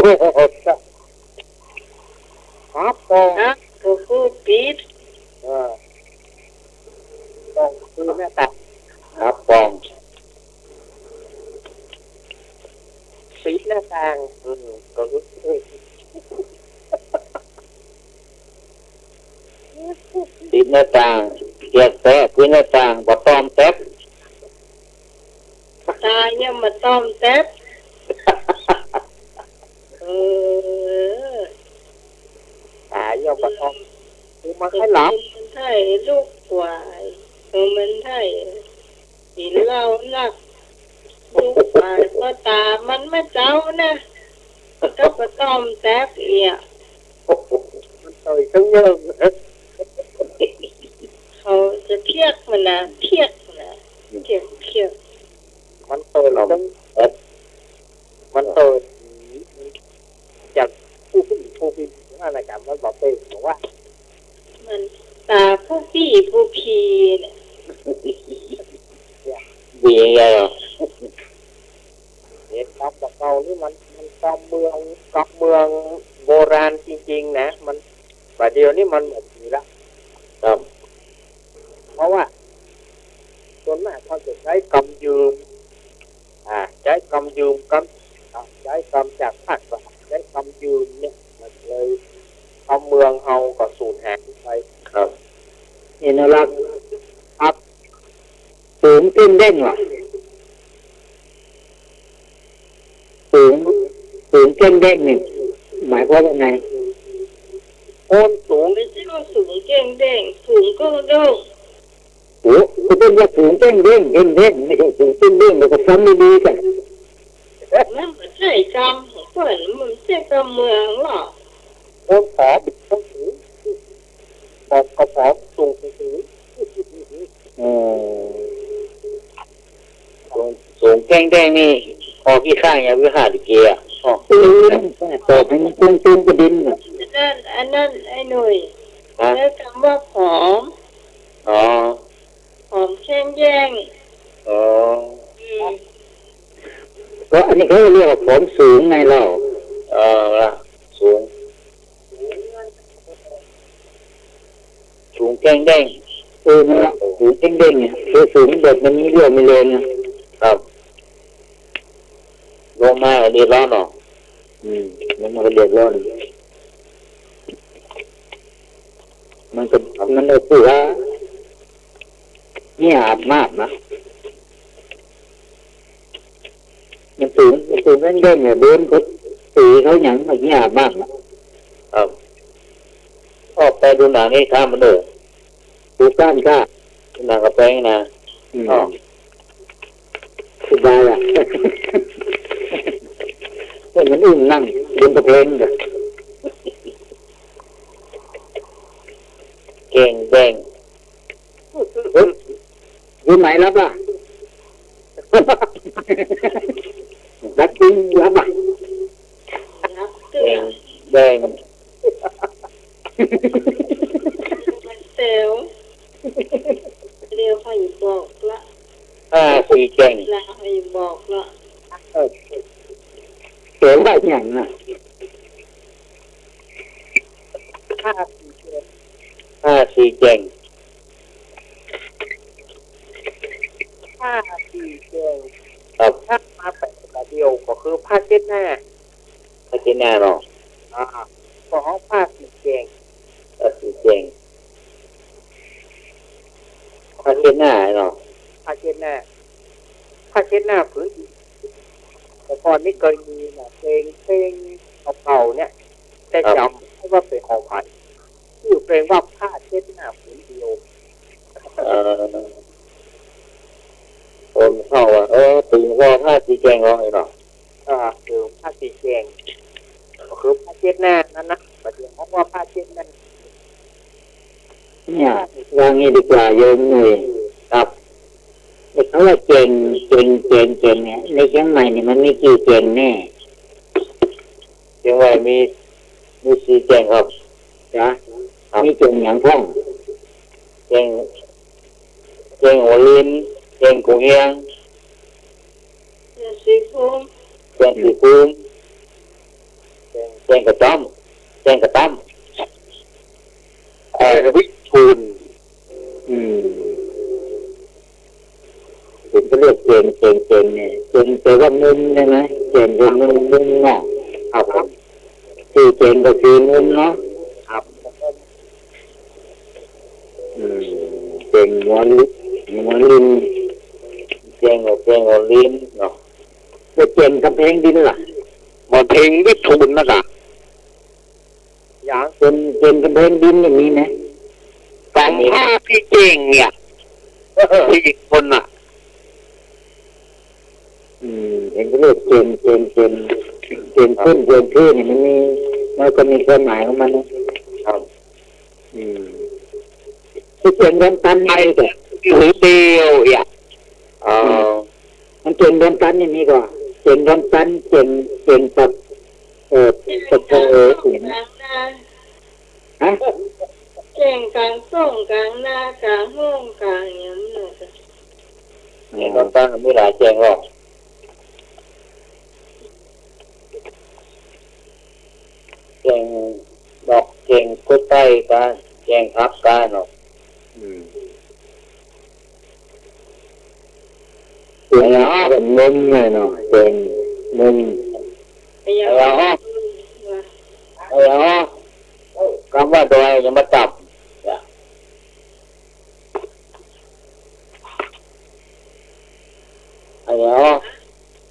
โหหาปองนะก็คือปิดปองคือแม่ตาหาปองปิดหน้าต่างก็รู้ปิดหน้าต่างเกียรแตะปิดหน้าต่างบ่ต้อมแตะตายเนี่ยมาต้อมแต๊บตายเนี่ยมาต้อมคือมาให้หลับมันไทยลูกกวายมันไทยหินเรานักลูกกวายก็ตามันไม่เจ้านะก็มาต้อมแต๊บเอียมันต่อยทั้งเยอะเขาจะเทียกมันนะเทียกมันเติมมันเติมจากผู้พิมพ์อะไรกันมันบอกเป็นบอกว่ามันตาผู้พี่ผู้พีเนี่ยดีไงอ่ะเห็นครับบอกเรานี่มันกองเมืองโบราณจริงๆนะมันแต่เดียวนี้มันหมดอยู่แล้วครับเพราะว่าส่วนมากเขาจะใช้กำยืมใช้กำยืมใช้กำจากภาคกลางใช้กำยืมเนี่ยมันเลยเอาเมืองเฮาก็สูญหายไปครับเห็นอะไรครับสูงขึ้นเด้งหรอสูงขึ้นเด้งนี่หมายความว่าไงโอนสูงไม่ใช่ว่าสูงเก่งเด้งสูงก็เด้งโอ้ก็เป็นว่าสูงเด้งไม่ใช่สูงเด้งแล้วก็ซ้ำไม่ดีกันนั่นมันใช่กรรมของเพื่อนมันใช่กรรมเมืองหรอโอนขอบิดต้องสูงบอกกระป๋องสูงสูงแก้งนี่พอพี่ข้างอย่างวิหารเกียร์ต่อไปมันตุ้งกระดินอันนั้นไอ้หนุ่ยแล้วคำว่าผอมผอมแข็งแย่งก็อันนี้เขาเรียกว่าผอมสูงไงเราสูงแก้งนั่นแหละสูงแก้งเนี่ยคือสูงเด็กมันมีเรื่องมีเลนนะครับลงมาเดือดร้อนหรอมันเดือดร้อนมันเลยพูดว่าเนี่ยอาบมากนะมันสูงเด้งเนี่ยเดินเขาตีเขาหยั่งมาเนี่ยอาบมากนะครับก็ไปดูหนังนี่ข้ามมาดูก้านข้าหนังกระแปงนะสบายอ่ะเหมือนนั่งบนกระเพงเลย จ้ง อยู่ไหนรับล่ะ รักจริงรับอ่ะ รับเตื แด อง แดง มันเซลเดียวเขาอยู่บอกละ 4แจ้ง แล้วเขาอยู่บอกละ เสียว่าอย่างน่ะ 4แจ้ง ผ้าสีแดง ครับ ถ้ามาแปะกระเดียวก็คือผ้าเช็ดหน้า ถ้ากินหน้าเนาะ ของผ้าสีแดง 4แจ้งถ้ากินหน้าเนาะ ผ้าเช็ดหน้าผืนแต่ก่อนนี่เคยมีนะเพลงเก่าๆเนี่ยแต่จำว่าเป็นของใครชื่อเพลงว่าผ้าเช็ดหน้าผืนเดียว ผมเข้าว่าถึงว่า4แจ้งร้องไอ้เนาะ คือผ้าสีแดงก็คือผ้าเช็ดหน้านั่นนะประเดี๋ยวเขาว่าผ้าเช็ดหน้า เนี่ยวางงี้ดีกว่าโยมหน่อยครับแต่เขาว่าเก่งเนี่ยในเชียงใหม่เนี่ยมันมีกี่เก่งแน่ เชียงใหม่มี4แจ้งครับ จ้ะมีเก่งอย่างพ่อง แจ้งหัวลิ้นแจ้งกูเฮียง สีฟูม แจ้งสีภูมิแจ้งกระต้อมแจ้งกระตั้มวิทูล ผมก็เรียกเก่งเนี่ยเก่งแต่ว่ามุมใช่ไหมเก่งคือมุมเนาะครับคือเก่งก็คือมุมเนาะครับเก่งหัวลิ้น แจ้งหัวลิ้นเนาะ จะเก่งกำแพงดินล่ะ มันเพลงวิทูลนะจ๊ะ อย่าง เก่งกำแพงดินอย่างนี้นะ 2 พี่เก่งเนี่ยพี่คนน่ะ เห็นก็เรียกเก่งขึ้นเนี่ยมันก็มีความหมายของมันนะครับที่เก่งเดินตันไงแต่ หูเดียวอ่ะมันเก่งเดินตันอย่างนี้ก็เก่งเดินตันเก่งตัดตัดกลางหน้า ฮะ เก่งกลางส่งกลางหน้ากลางห้องกลางอย่างนั้นเลย นี่ตอนตั้งไม่หลายแจ้งหรอกแจ้งดอกแจ้งกุดใต้กันแจ้งพับกันเนาะ เก่งแบบมุมเลยเนาะเก่งมุม ไอ้ยัง คำว่าดอยยังมาจับ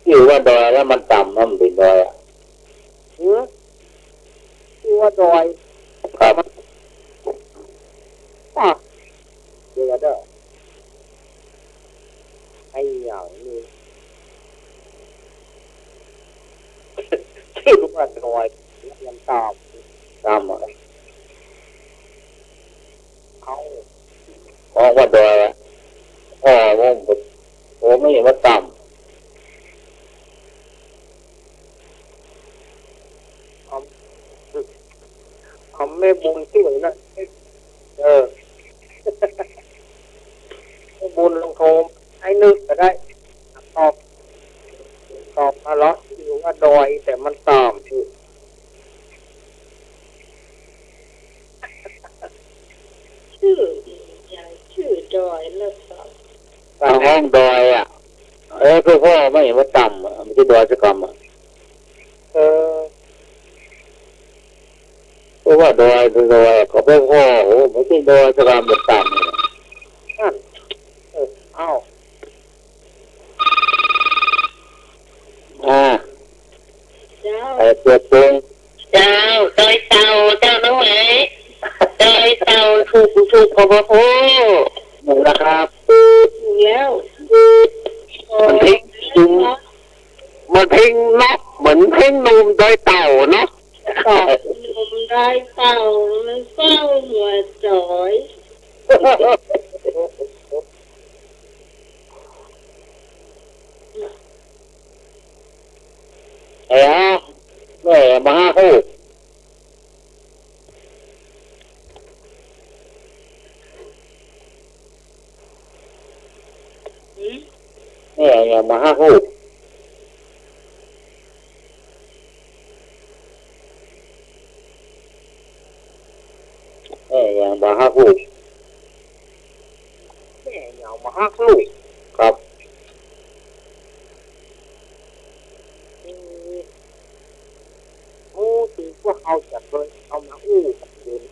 อยู่ว่าดอยแล้วมันต่ำมันเป็นดอยอ่ะ ตัวดอย ครับ เดี๋ยวเด้อไอ้อย่างนี้ชื่อว่าดอยยังตอบ ต่ำอ่ะ เขา มองว่าดอยอ่ะผมไม่เห็นว่าต่ำ เขาไม่บุญที่ไหนนะไม่บุญลงโทมไอ้นึกก็ได้ตอบมาล้ออยู่ว่าดอยแต่มันตอบคือ ชื่อใหญ่ชื่อดอยเลิกสอบ ห้องดอยอ่ะคือพ่อไม่เห็นว่าต่ำอ่ะไม่ใช่ดอยสักคำอ่ะเพราะว่าดอยคือดอยเขาเป็นพ่อไม่ใช่ดอยสักคำแบบต่ำนั่นเอ้า เจ้า เกิดตรง เจ้าดอยเต่าเจ้าน้องไหมดอยเต่าถูกโอ้โห หนึ่งนะครับ อยู่แล้ว มันเพลงจุงมันเพลงน็อกเหมือนเพลงนูมดอยเต่าเนาะ ตอบหนุ่มได้เต่ามันเฝ้าหัวจอย ไอ้ฮะแม่มาห้าคู่แม่ยังมาห้าคู่แม่ยังมาห้าคู่แม่ยังมาห้าคู่ครับตีพวกเขาจะเลยเอามาอู้กันเดิน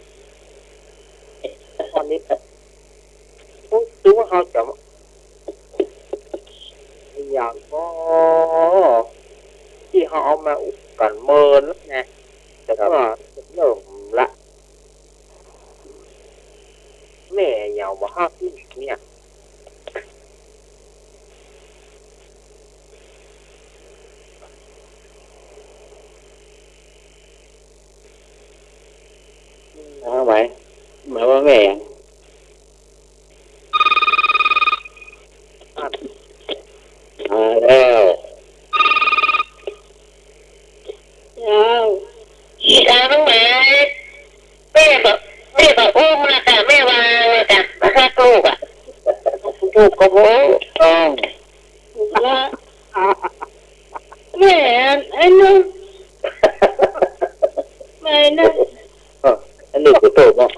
ตอนนี้ตีว่าเขาจะอย่างก็ที่เขาเอามาอุกันเมินแล้วไงแต่ก็เริ่มละแม่เหยามาห้าขึ้นเนี่ยหมายว่าแม่แล้ว ยาว อีกาต้องมาแม่บอกอุ้มนะค่ะแม่วางนะค่ะมาฆ่าลูกอ่ะลูกก็บอกต้อง ละแม่ไอ้นึกไม่นึก อันนี้กูโตเนาะ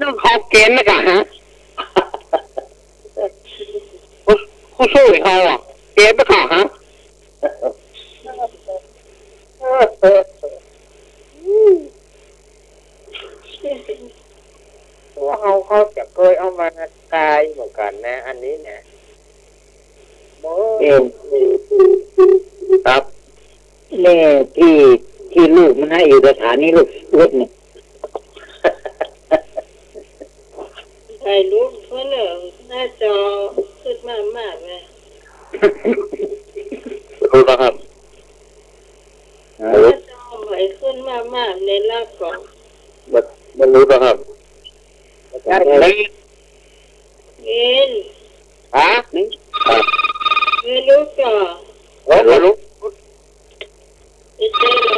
น้องเขาเกณฑ์นะกะฮะผู้ช่วยเขาอ่ะเกณฑ์นะกะฮะว่าเขาจะเคยเอามากายเหมือนกันนะอันนี้เนี่ยครับแม่ที่ลูกมันให้อยู่สถานีลูกรถเนี่ย ถ่ายรูปเพื่อนหน้าจอขึ้นมากเลย รู้แล้วครับ หน้าจอไหวขึ้นมากในลากกล่อง มันรู้แล้วครับเฮ้ย กิน ฮะนี่ ไม่รู้ก่อน รู้ จะเจอเหร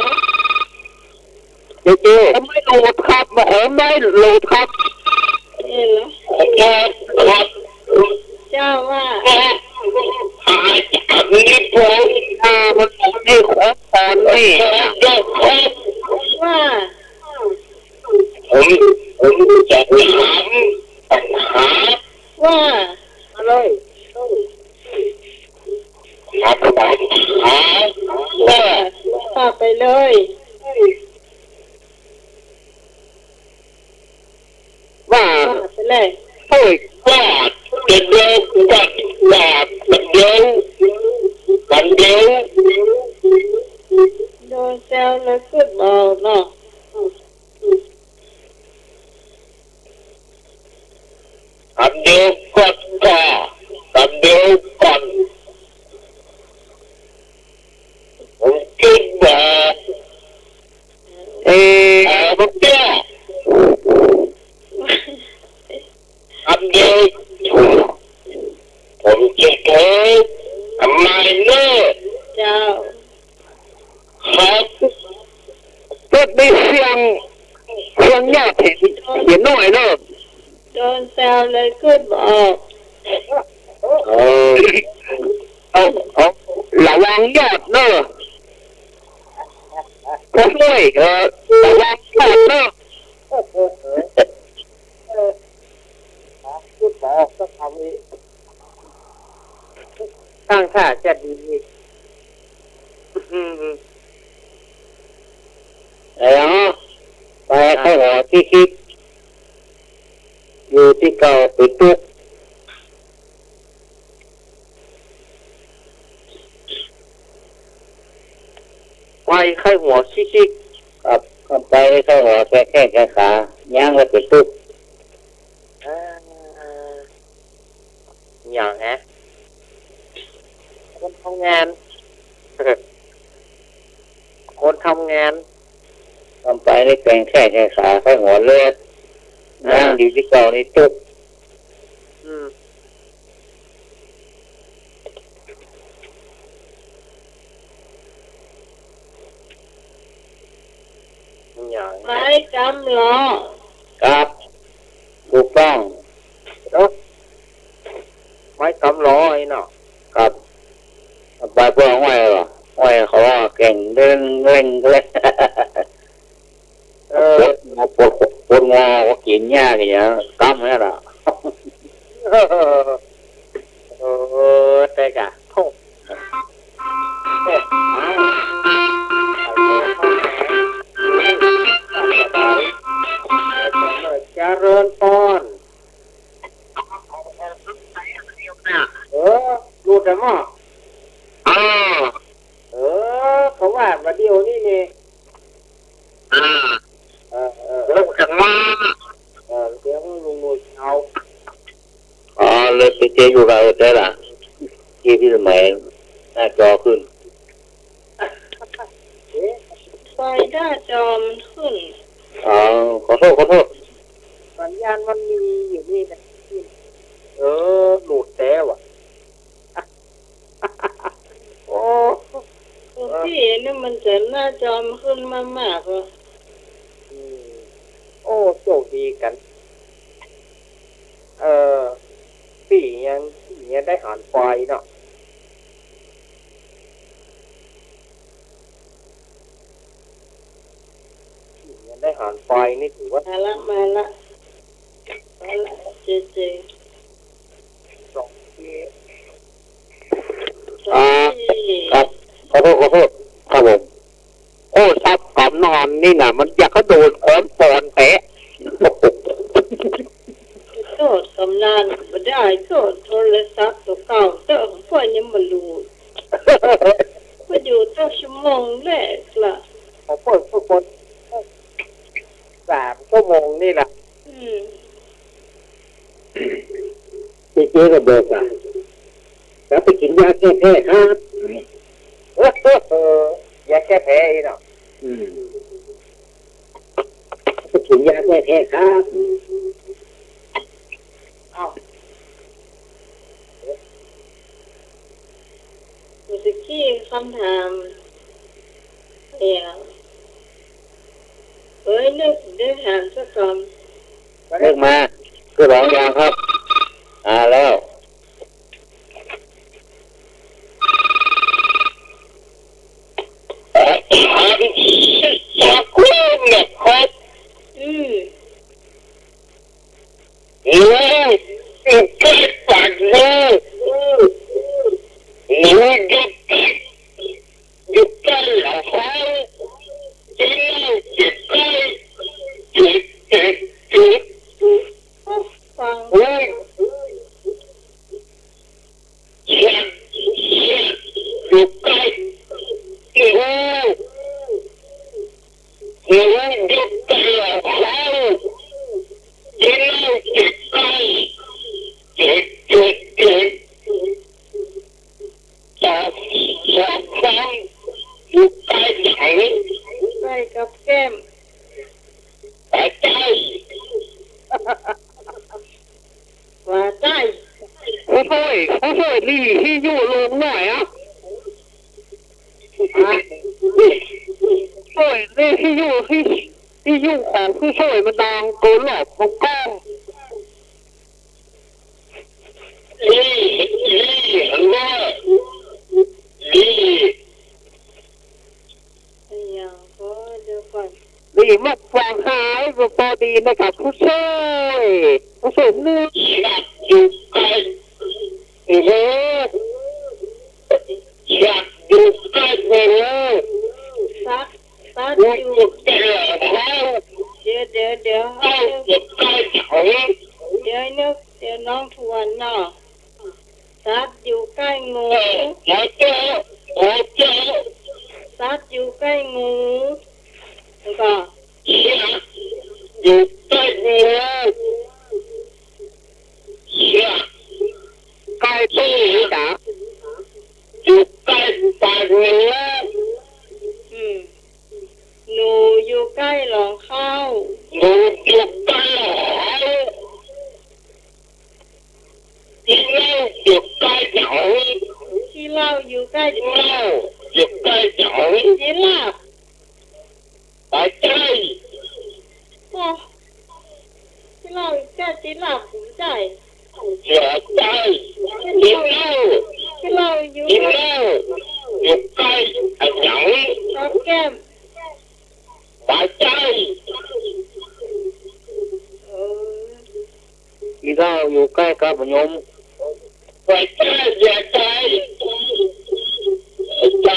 อ เจ๊ไม่รู้ครับไม่รู้ครับ เจอเหรอ ครับ เจ้าว่า นี่ผมมันนี่ของตอนนี้ ว่า ผมจะถามปัญหา ว่า อะไร ถามปัญหาว่า พาไปเลย ว่า ไปเลย เฮ้ยว่าจะเดินกันว่ามันเดิน โดนแซวเลยขึ้นบอกเนาะ อันเดียวก่อนอันเดียวก่อนผมคิดว่ามันเดียวอันเดียวผมคิดว่าไม่เลิก เจ้า ครับก็ได้เสียงยากเห็นหน่อยเนอะ โดนแซวเลยขึ้นบอก เอาระวังยอดเนอะก็ด้วยระวังยอดเนอะ พูดบอกก็ทำนี้ตั้งท่าจะดีไปเข้าหอที่คิดอยู่ที่เก่าติดตุ๊กไปไข้หัวชิก ครับไปเข้าหอแค่ขาย่างแล้วติดตุ๊ก อย่างฮะคนทำงาน คนทำงาน ทำไปนี่แกงแค่ขาแค่หัวเลือดนั่งดีที่เก่านี่ตุ๊บ อย่าง ไม้กำล้อ ครับถูกต้อง ไม้กำล้อไอ้เนาะ ครับไปเพื่อห้อยหรอห้อยเขาว่าเก่งเดินเล่นเลย ปวดงอก็กินยากอย่างเงี้ยกำนี่แหละ แต่กะโอ้เจริญพรรู้แต่หม้อเขาว่ามาเดียวนี่นี่แล้วกันว่าเดี๋ยวลุงนูเอา อ๋อเลยไปเจออยู่กับเธอละที่สมัยหน้าจอขึ้น ไฟหน้าจอมันขึ้น อ๋อขอโทษ สัญญาณมันมีอยู่นี่นะหลุดแล้วอ่ะโอ้ ที่นี่มันจะหน้าจอมขึ้นมากๆเลย โอ้โชคดีกันปียังได้หารไฟเนาะยังได้หารไฟนี่ถือว่า มาละเจ สองปี ครับขอโทษครับผมโอ้ทับกับนอนนี่นะมันอยากเขาโดนค้อนปอนแตะ โทษกำนันไม่ได้โทษโทรศัพท์ตัวเก่าเจ้าของพ่อยังมารู้ก็อยู่ตั้งชั่วโมงแรกละ ของพวกคน3 ชั่วโมงนี่แหละ เจ๊ก็บอกอ่ะแล้วไปกินยาแก้แพ้ครับ ยาแก้แพ้อีเนาะ ไปกินยาแก้แพ้ครับ มุสิกี้คำถามนึกได้ถามสักคำ เลิกมาคือร้องยางครับแล้ว ฟัง ใส่กับแก้มว่าใจ ผู้ช่วยนี่ที่อยู่ลงหน่อยอ่ะช่วยนี่ที่อยู่ของผู้ช่วยมันดังโกนหลอกของก้องอย่างก็เดี๋ยวก่อน ดีมากฟังหายพอดีนะครับผู้ช่วยเนื้ออยู่ไกลโอ้โหอยากอยู่ใกล้เลย ซักอยู่เดี๋ยวน้องทวนเนาะซักอยู่ใกล้งูซักอยู่ใกล้งูแล้วก็ อยู่ใกล้เลยใกล้ตู้จ้ะอยู่ใกล้ปากเลย หนู ล้ กินเหล้าอยู่ใกล้หนัง จีลาบ ตายใจ โอ้จีลาบใกล้จีลาบผมใจ เสียใจกินเหล้า จีลาบอยู่ กินเหล้าอยู่ใกล้หนัง กับแก้ม ตายใจ เออ กินเหล้าอยู่ใกล้กับโยม ตายใจอย่าใจใจ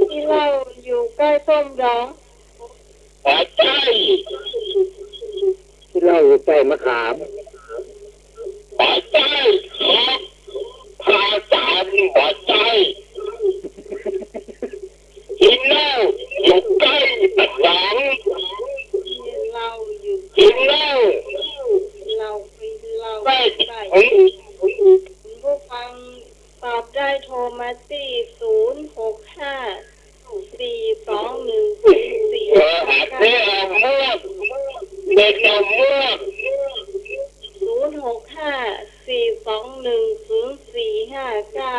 จีลาบอยู่ใกล้ส้มดอง ตายใจ กินเหล้าอยู่ใกล้มะขาม ตายใจครับพาจานตายใจกินเหล้าอยู่ใกล้หนัง จีลาบอยู่ กินเหล้า เราไปเรา ใกล้ ใกล้ หนัง คุณผู้ฟังตอบได้โทรมาที่065 421 อาเสียม่วงเด็กเอาม่วง 065 421 0459เจ้า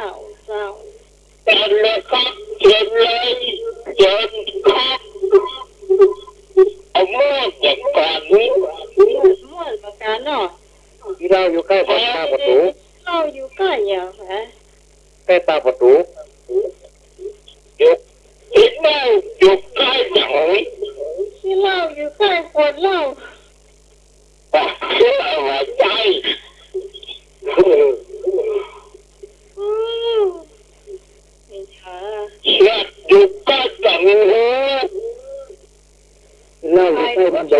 เดินเลยครับเดินเลยเดินครับเอาม่วงจากก่อนนี้ ม่วนประการเนาะ กินเหล้าอยู่ใกล้ปากตาประตู เราอยู่ใกล้อย่างฮะ ใกล้ตาประตู อยู่กินเหล้าอยู่ใกล้หนัง ที่เราอยู่ใกล้คนเรา ปากเชื่อหัวใจ อืมไม่ช้า เชื่ออยู่ใกล้หนังหัว กินเหล้าอยู่ใกล้มันโด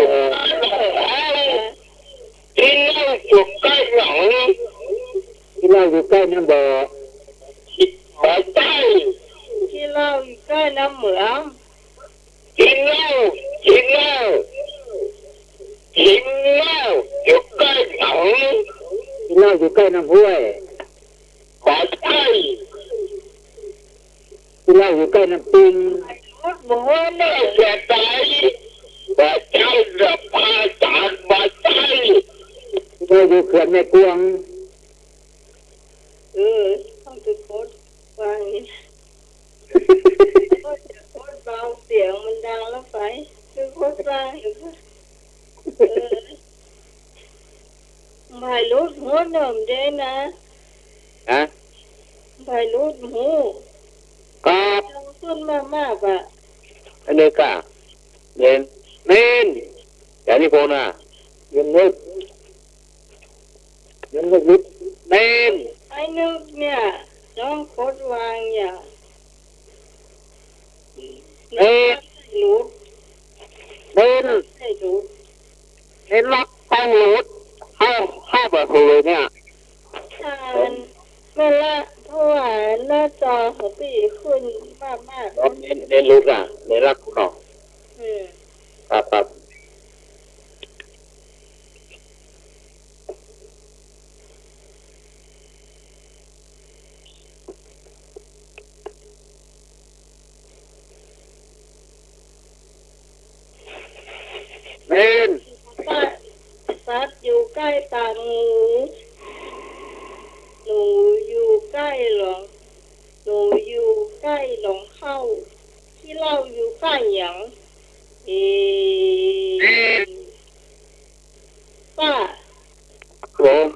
กินเหล้าอยู่ใกล้หนัง กินเหล้าอยู่ใกล้น้ำบ่อ หัวใจ ที่เราอยู่ใกล้น้ำเหมือง กินเหล้ากินเหล้ากินเหล้าอยู่ใกล้หนัง กินเหล้าอยู่ใกล้น้ำห้วย หัวใจ กินเหล้าอยู่ใกล้น้ำปิง รถบัวเนี่ย หัวใจหัวใจจะพาจานหัวใจ กินเหล้าอยู่เขื่อนแม่กวง ต้องจะโคตรฟังนี่โคตรเบาเสียงมันดังแล้วไปคือโคตรฟังไม่รู้หัวหนุ่มเด้นะ ฮะ ไม่รู้หู ครับ ลงทุนมากๆอ่ะ อันนี้ก็เด่นเน้นอย่างนี้โพนะเงินนึกเงินนึกเน้น ไอ้นึกเนี่ยน้องโคตรวางอย่าง เน้น รู้ เน้น ให้รู้ เน้นล็อกต้องรูดเข้าแบบเลยเนี่ย เวลาเพราะว่าหน้าจอของพี่ขึ้นมากๆ เน้นรูดอ่ะเน้นรักของเรา อืม ครับเน้น สัตว์อยู่ใกล้ตางูหนูอยู่ใกล้หลงหนูอยู่ใกล้หลงเข้า ที่เราอยู่ใกล้หยังป้า ผม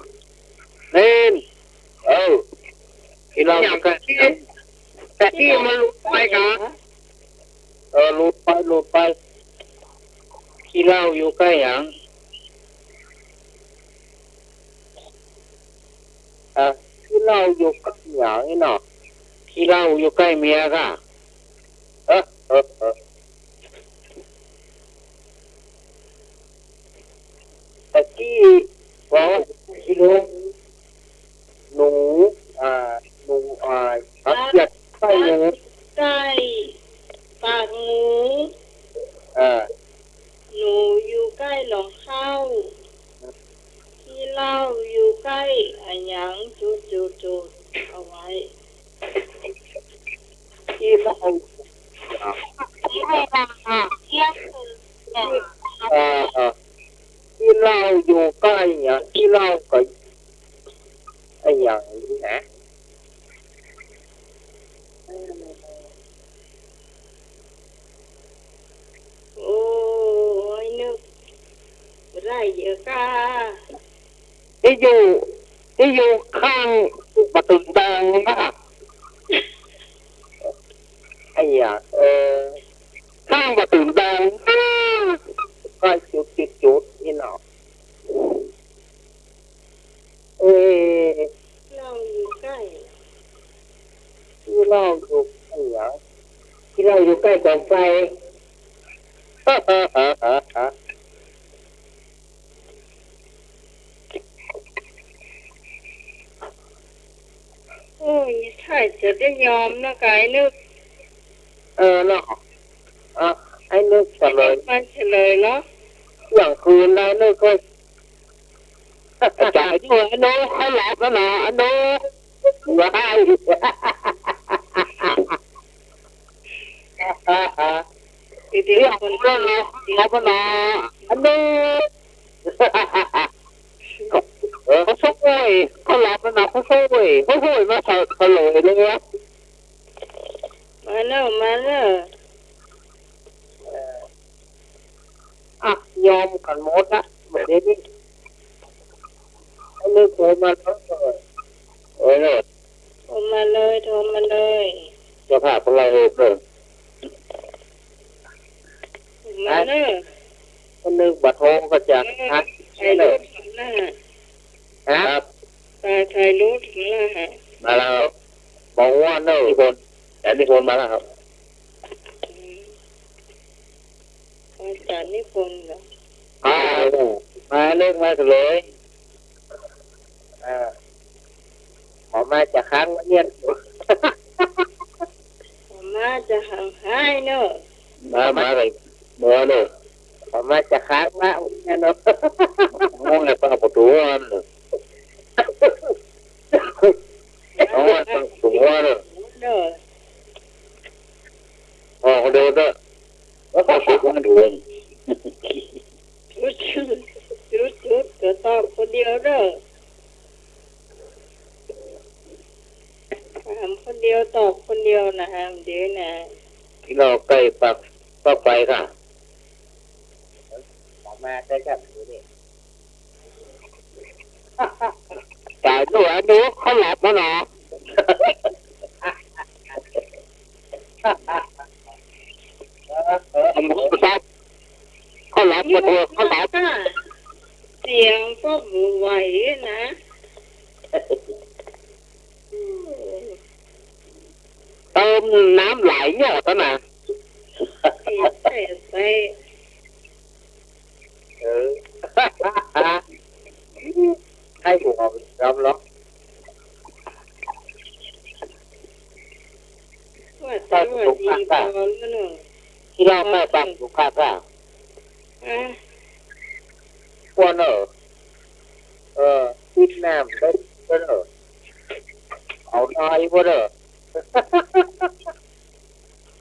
เน้นที่เราอยู่ใกล้แต่ที่มันหลุดไปกันหลุดไปที่เราอยู่ใกล้หยังที่เราอยู่ใกล้หยังนี่เนาะที่เราอยู่ใกล้เมียก็แต่ที่ว่าที่รู้หนูครับอยากใกล้หนู ใกล้ปากงู หนูอยู่ใกล้หลงเข้า ที่เล่าอยู่ใกล้อันยังจุดเอาไว้ ที่เรา ที่เวลาเที่ยงคืนเนี่ย ที่เราอยู่ใกล้เนี่ยที่เราก็ไอ้อย่างนี้นะ ได้เยอะก้า ที่อยู่ข้างประตูแดงนะไอ้ยาข้างประตูแดงก็จุดนี่เนาะเราอยู่ใกล้ ที่เราอยู่ไอ้ยาที่เราอยู่ใกล้กองไฟโอ้ยถ้าจะได้ยอมนะกายนึก เนาะไอ้นึกเฉลย มันเฉลยเนาะ อย่างคืนแล้วนึกก็จ่ายด้วยอนุเขาหลับแล้วนะอนุว้ายเดี๋ยว เรียก คน เรื่องเราหลับแล้วนะอนุเขาช่วยเขาหลับแล้วนะเขาช่วยมาเฉลยเลยนะ มาเนอะมาเนอะ ยอมกันหมดนะแบบนี้ไอ้นึกโผล่มาแล้วเลย โทรมาเลยโทรมาเลย จะพาพลังเลย มาเนอะ คนนึกบัดโฮงก็จะฮะ ถ่ายรูปถึงหน้า ครับ ถ่ายรูปถึงหน้าฮะ มาแล้วบอกว่าเนอะนิพนธ์แต่นิพนธ์มาแล้วครับ อาจารย์นิพนธ์เหรอ มาเลิกมาเลยขอมาจะค้างเงียบ มาจะห่างหายเนอะ มาเลยเมื่อเนอะขอมาจะค้างมาเนี่ยเนอะมองในปากประตูนั่นเนอะมองในปากประตูเนอะ เนอะ เดินเนอะแล้วก็สุดว่าเดิน จุดเกิดตอบคนเดียวเด้อถามคนเดียวตอบคนเดียวนะฮะเดี๋ยวนะ ที่เราใกล้ปากไฟค่ะขอมาได้กับดูดิจ่ายด้วยดูเขาหลับแล้วเนาะเขาหลับมาเถอะเขาหลับ เสียงก็ไหวนะ เติมน้ำไหลหยดแล้วนะใส่ให้หัวรับล็อก ว่าแต่ว่าดีพอแล้วเนอะ ที่เราไม่ปักสุขาค่ะควรคิดน้ำได้ก็เอาน้อยก็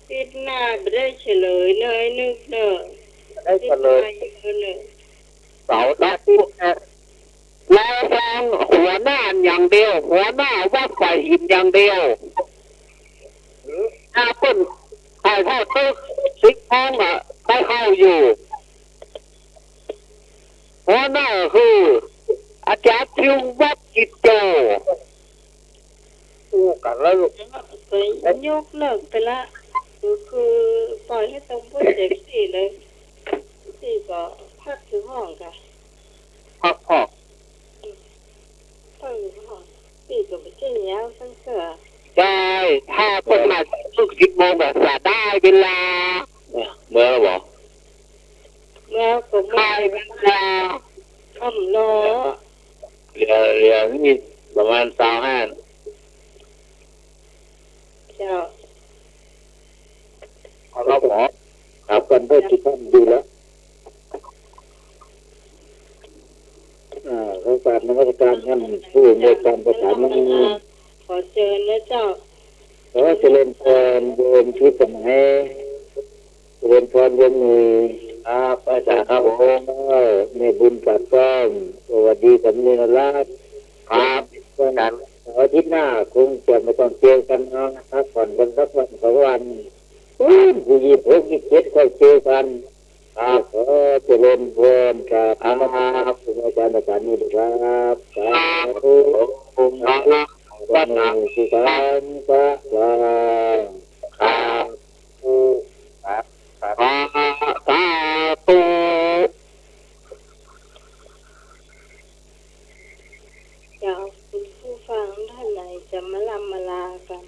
ติดหน้าไม่ได้เฉลยเลยนึกเนอะ ได้ก็เลย เสาตาปุ๊บนะแล้วแทงหัวหน้าอย่างเดียวหัวหน้าว่าไฟหินอย่างเดียวถ้าเปิ้นถ่ายทอดตึกซิกท้องได้เข้าอยู่หัวหน้าคืออาจารย์ทิววัดจิตโตอู้กันแล้วลูก ไปยกเลิกไปละคือปล่อยให้ตรงโปรเจกต์สี่เลยสี่ก็พักถึงห้องกัน พ่อ พักถึงห้องสี่ก็ไม่ใช่ยาวสั้นเสือ ได้ถ้าเปิ้นมาสุก10 โมงแบบจะได้เวลาเมื่อหรอ แล้วก็ ใคร ไม่ เวลา ทำล้อ เรือนี่ประมาณ25เจ้า เราขอครับกันเพื่อที่ท่านดูแล้วเขาการนวัตการท่านผู้ในการประสานมัน ขอเชิญนะเจ้า ขอเจริญพรโยมที่สมัยเจริญพรโยมมือครับอาจารย์ครับผมในบุญปัดก้องสวัสดีสำเนียงราชครับนั้นอาทิตย์หน้าคงจะไม่ต้องเจอกันนะครับก่อนกันสักวัน2 วันผู้26 27ค่อยเจอกัน ครับเจริญพรกับพระมหาคุณอาจารย์อาจารย์นี่ครับสาธุองค์พระวัดหนังสุขันพระวาครับครับครับ สาธุ เจ้าคุณผู้ฟังท่านไหนจะมาลำมาลากัน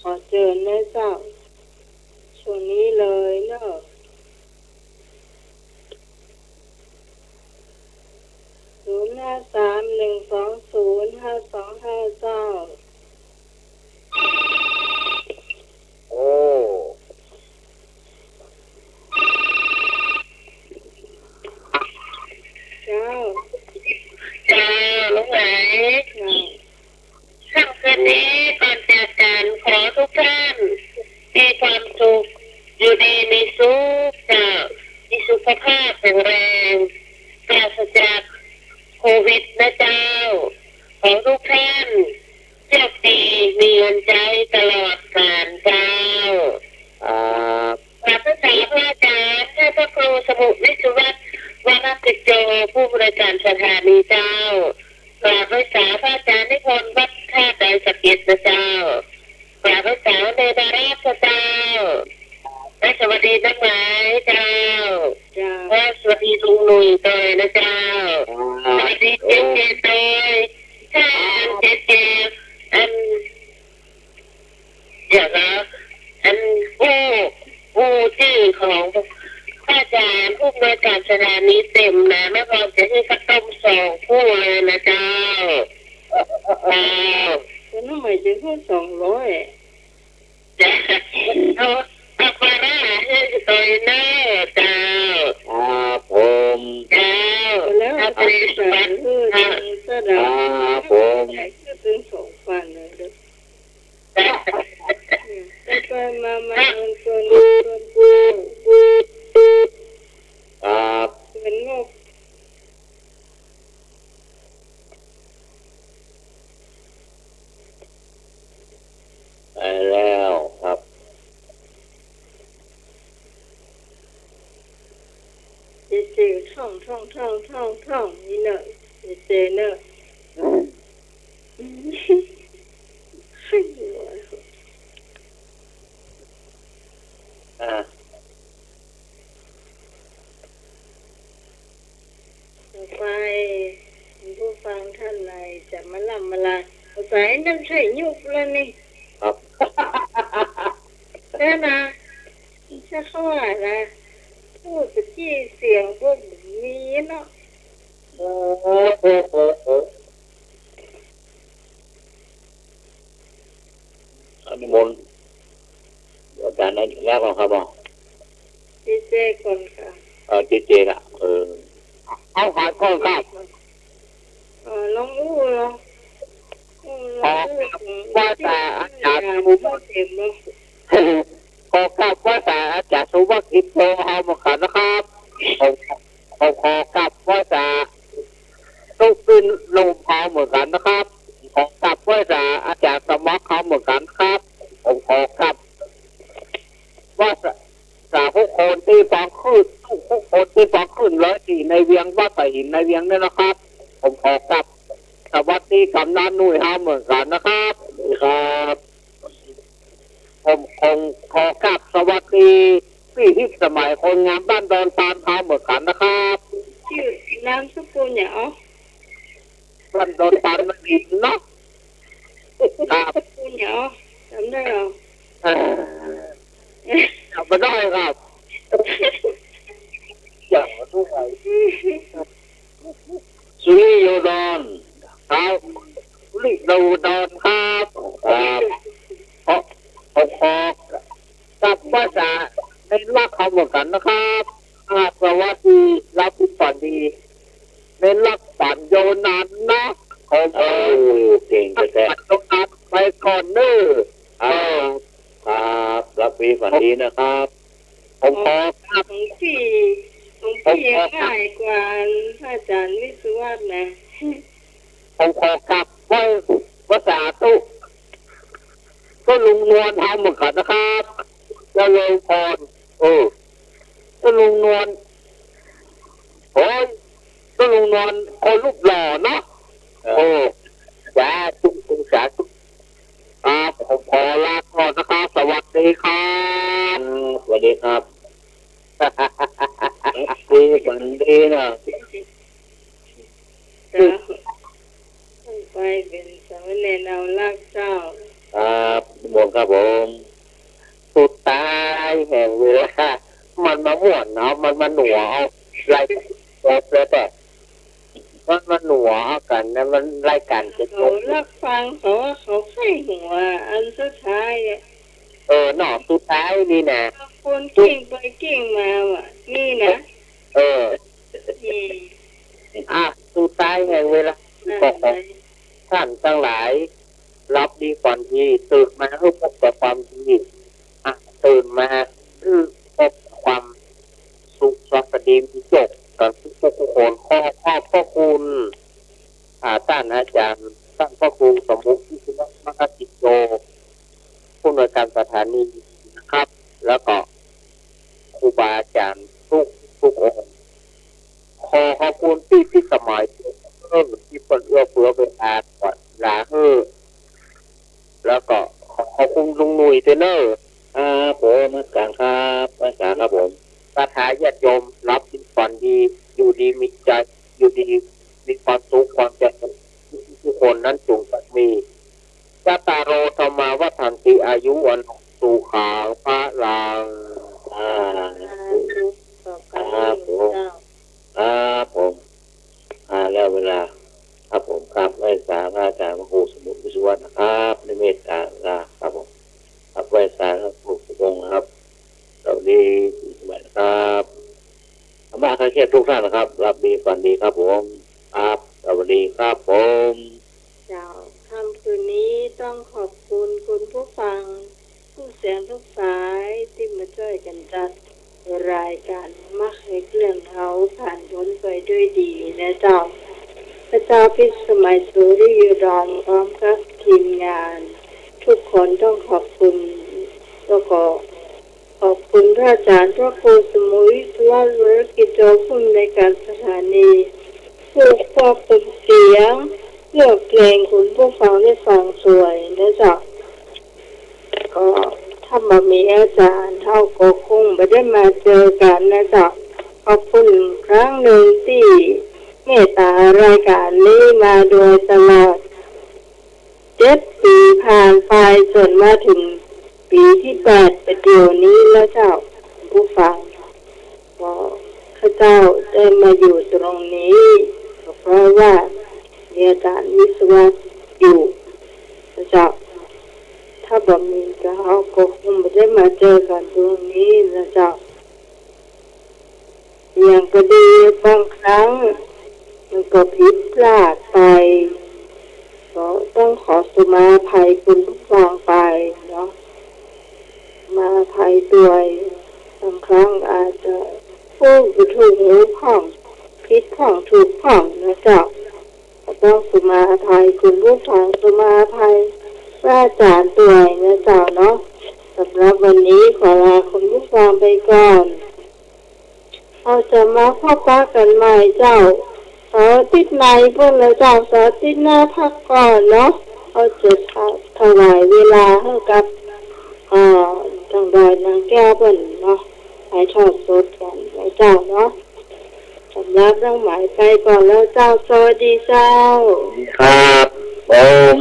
ขอเชิญนะเจ้าช่วงนี้เลยเนอะ053120525 โอ้ เจ้า จ้าลุงไหน เจ้า ค่ำคืนนี้ก่อนจากกันขอทุกท่านมีความสุขอยู่ดีมีสุขจ้ามีสุขภาพแข็งแรงปราศจากโควิดนะเจ้าขอทุกท่านโชคดีมีเงินใจตลอดกาลเจ้า กราบพระสาพระอาจารย์ท่านพระครูสมุทรวิศวัตรวรติโจผู้บริการสถานีเจ้ากราบพระสาพระอาจารย์นิพนธ์วัดท่าใจสะเก็ดนะเจ้ากราบพระสาในบาราชเจ้าและสวัสดีนักหมายเจ้า เจ้า และสวัสดีลุงหนุ่ยตัวนะเจ้าสวัสดีเจ๊เจ๊ตัวท่านเจ๊เจ๊อย่างนะผู้ชื่อของพระอาจารย์ผู้บริการสถานีเต็มนะไม่พอจะให้ข้าวต้ม2 คู่เลยนะเจ้าคนทำไมจะพูด200จ้าเอาปลาร้าให้ตัวเน้อเจ้าผม เจ้า แล้ว เอาไป แต่ วัด คือสะดาใหญ่ก็ถึง2,000เลยเด้อไปมาเงินส่วนครับ เป็นงบไปแล้วครับ เจท่องนี่เนอะเจเนอะต่อไปผู้ฟังท่านใดจะมาลำมาลาสายนั่นใช่ยุบแล้วนี่ ครับ แล้วนะจะเข้าว่านะพูดกับจี้เสียงพวกนี้เนาะนิมนต์อาจารย์ได้ถึงแล้วครับบอก เจคนค่ะ เจล่ะเอาหาก้อนครับ ลองอู้ลองว่าแต่อาจารย์มุมเต็มเนาะ ขอกลับว่าแต่อาจารย์สุวัสดิ์อินโตเอามาขันนะครับขอกลับว่าแต่ต้องขึ้นลงพอเหมือนกันนะครับขอกลับว่าแต่อาจารย์สมัครเขาเหมือนกันครับผมขอกลับว่าแต่ทุกคนที่ฟังขึ้นทุกคนที่ฟังขึ้น104ในเวียงว่าใส่หินในเวียงเนี่ยนะครับผมขอกลับสวัสดีกำนันหนุ่ยห้าเหมือนกันนะครับครับผมคงขอกลับสวัสดีพี่ที่สมัยคนงานบ้านดอนตาลห้าเหมือนกันนะครับชื่อนามสกุลเนี่ยอ๋อบ้านดอนตาลมันดินเนาะครับคุณเนี่ยอ๋อจำได้หรอจำไม่ได้ครับอย่าดูไปสุริโยดอนครับสุริโยดอนครับขอกับภาษาในรักเขาเหมือนกันนะครับสวัสดีรับฝันดีในรักฝันโยนันนะผมเก่งแต่โยนันไปก่อนเนอะครับรับปีฝันดีนะครับผมขอครับของพี่ง่ายกว่าอาจารย์วิศวะนะผมขอกลับไว้ภาษาตุก็ลุงนวลทำเหมือนกันนะครับจะเลยพรจะ ลุงนวลโอ้ยต้นลุงนวลคนรูปหล่อเนาะโอ้จ้าจุงจ๋าผมขอลาก่อนนะครับสวัสดีครับสวัสดีครับดีกันดีนะจะไปเป็นสามเณรเอาลักเจ้าครับผมครับผมสุดท้ายแห่งเวลามันมาม่วนเนาะมันมาหนัวเอาไรแต่มันหนัวกันนะมันรายการจะเขาลักฟังเขาว่าเขาไข้หัวอันสุดท้ายหน่อสุดท้ายนี่นะคนกิ้งไปกิ้งมาว่ะนี่นะสุดท้ายแห่งเวลาของท่านทั้งหลายรับดีก่อนที่ตื่นมาเพื่อพบกับความดีตื่นมาพบความสุขสวัสดีมีจบกับทุกคนขอบพระคุณท่านอาจารย์ท่านพระครูสมมุติที่คุณมหาจิตโตผู้อำนวยการสถานีนะครับแล้วก็ครูบาอาจารย์ทุกองค์ขอบคุณที่สมัยที่เปิดเฟือเป็นอาก่อนลาแล้วก็ขอบคุณลุงหนุ่ยเทเนอร์ผมมาการครับมาการครับผมสาขาญาติโยมรับสิ่งฝันดีอยู่ดีมีใจอยู่ดีมีความสุขความเจริญทุกคนนั้นจงมีสัตตาโรธรรมาวัฏันติอายุวันสุขังพระลังผมแล้วเวลาครับผมครับไว้สาอาจารย์พระครูสมุทรวิศวะนะครับในเมตตาครับผมครับไว้สาครับครูสุพงศ์ครับสวัสดีสมัยครับมาคาเชียทุกท่านนะครับรับดีฝันดีครับผมครับสวัสดีครับผมเจ้าค่ำคืนนี้ต้องขอบคุณคุณผู้ฟังผู้เสียงทุกสายที่มาช่วยกันจัดรายการมักให้เรื่องเขาผ่านพ้นไปด้วยดีนะเจ้าพระเจ้าพิสมัยสุริยดอนพร้อมกับทีมงานทุกคนต้องขอบคุณแล้วก็ขอบคุณพระอาจารย์พระครูสมุยสวัสดิ์กิจโจผู้ในการสถานีผู้ควบคุมเสียงเลือกเพลงคุณผู้ฟังได้ฟังสวยนะจ๊ะก็ถ้ามามีอาจารย์เท่าก็คงไม่ได้มาเจอกันนะจ๊ะขอบคุณครั้งหนึ่งที่เมตตารายการนี้มาโดยตลอด7 ปีผ่านไปจนมาถึงปีที่8ประเดี๋ยวนี้แล้วเจ้าผู้ฟังก็ข้าเจ้าได้มาอยู่ตรงนี้เพราะว่าอาจารย์วิศวะอยู่นะเจ้าถ้าบ่มีก็เขาก็คงไม่ได้มาเจอกันตรงนี้นะเจ้าอย่างก็ดีบางครั้งมันก็ผิดพลาดไปก็ต้องขอสุมาภัยคุณผู้ฟังไปเนาะมาภัยด้วยบางครั้งอาจจะพูดไปถูกหูผ่องผิดผ่องถูกผ่องนะเจ้าต้องสุมาภัยคุณผู้ฟังสุมาภัยพระอาจารย์ตัวนะเจ้าเนาะสำหรับวันนี้ขอลาคุณผู้ฟังไปก่อนเราจะมาพบกันใหม่เจ้าเสาร์อาทิตย์ในพวกเราเจ้าเสาร์อาทิตย์หน้าพักก่อนเนาะเราจะถวายเวลาให้กับทางดอยนางแก้วเพิ่นเนาะให้ทอดสดกันแล้วเจ้าเนาะสำหรับเรื่องหมายไปก่อนแล้วเจ้าสวัสดีเจ้าครับผม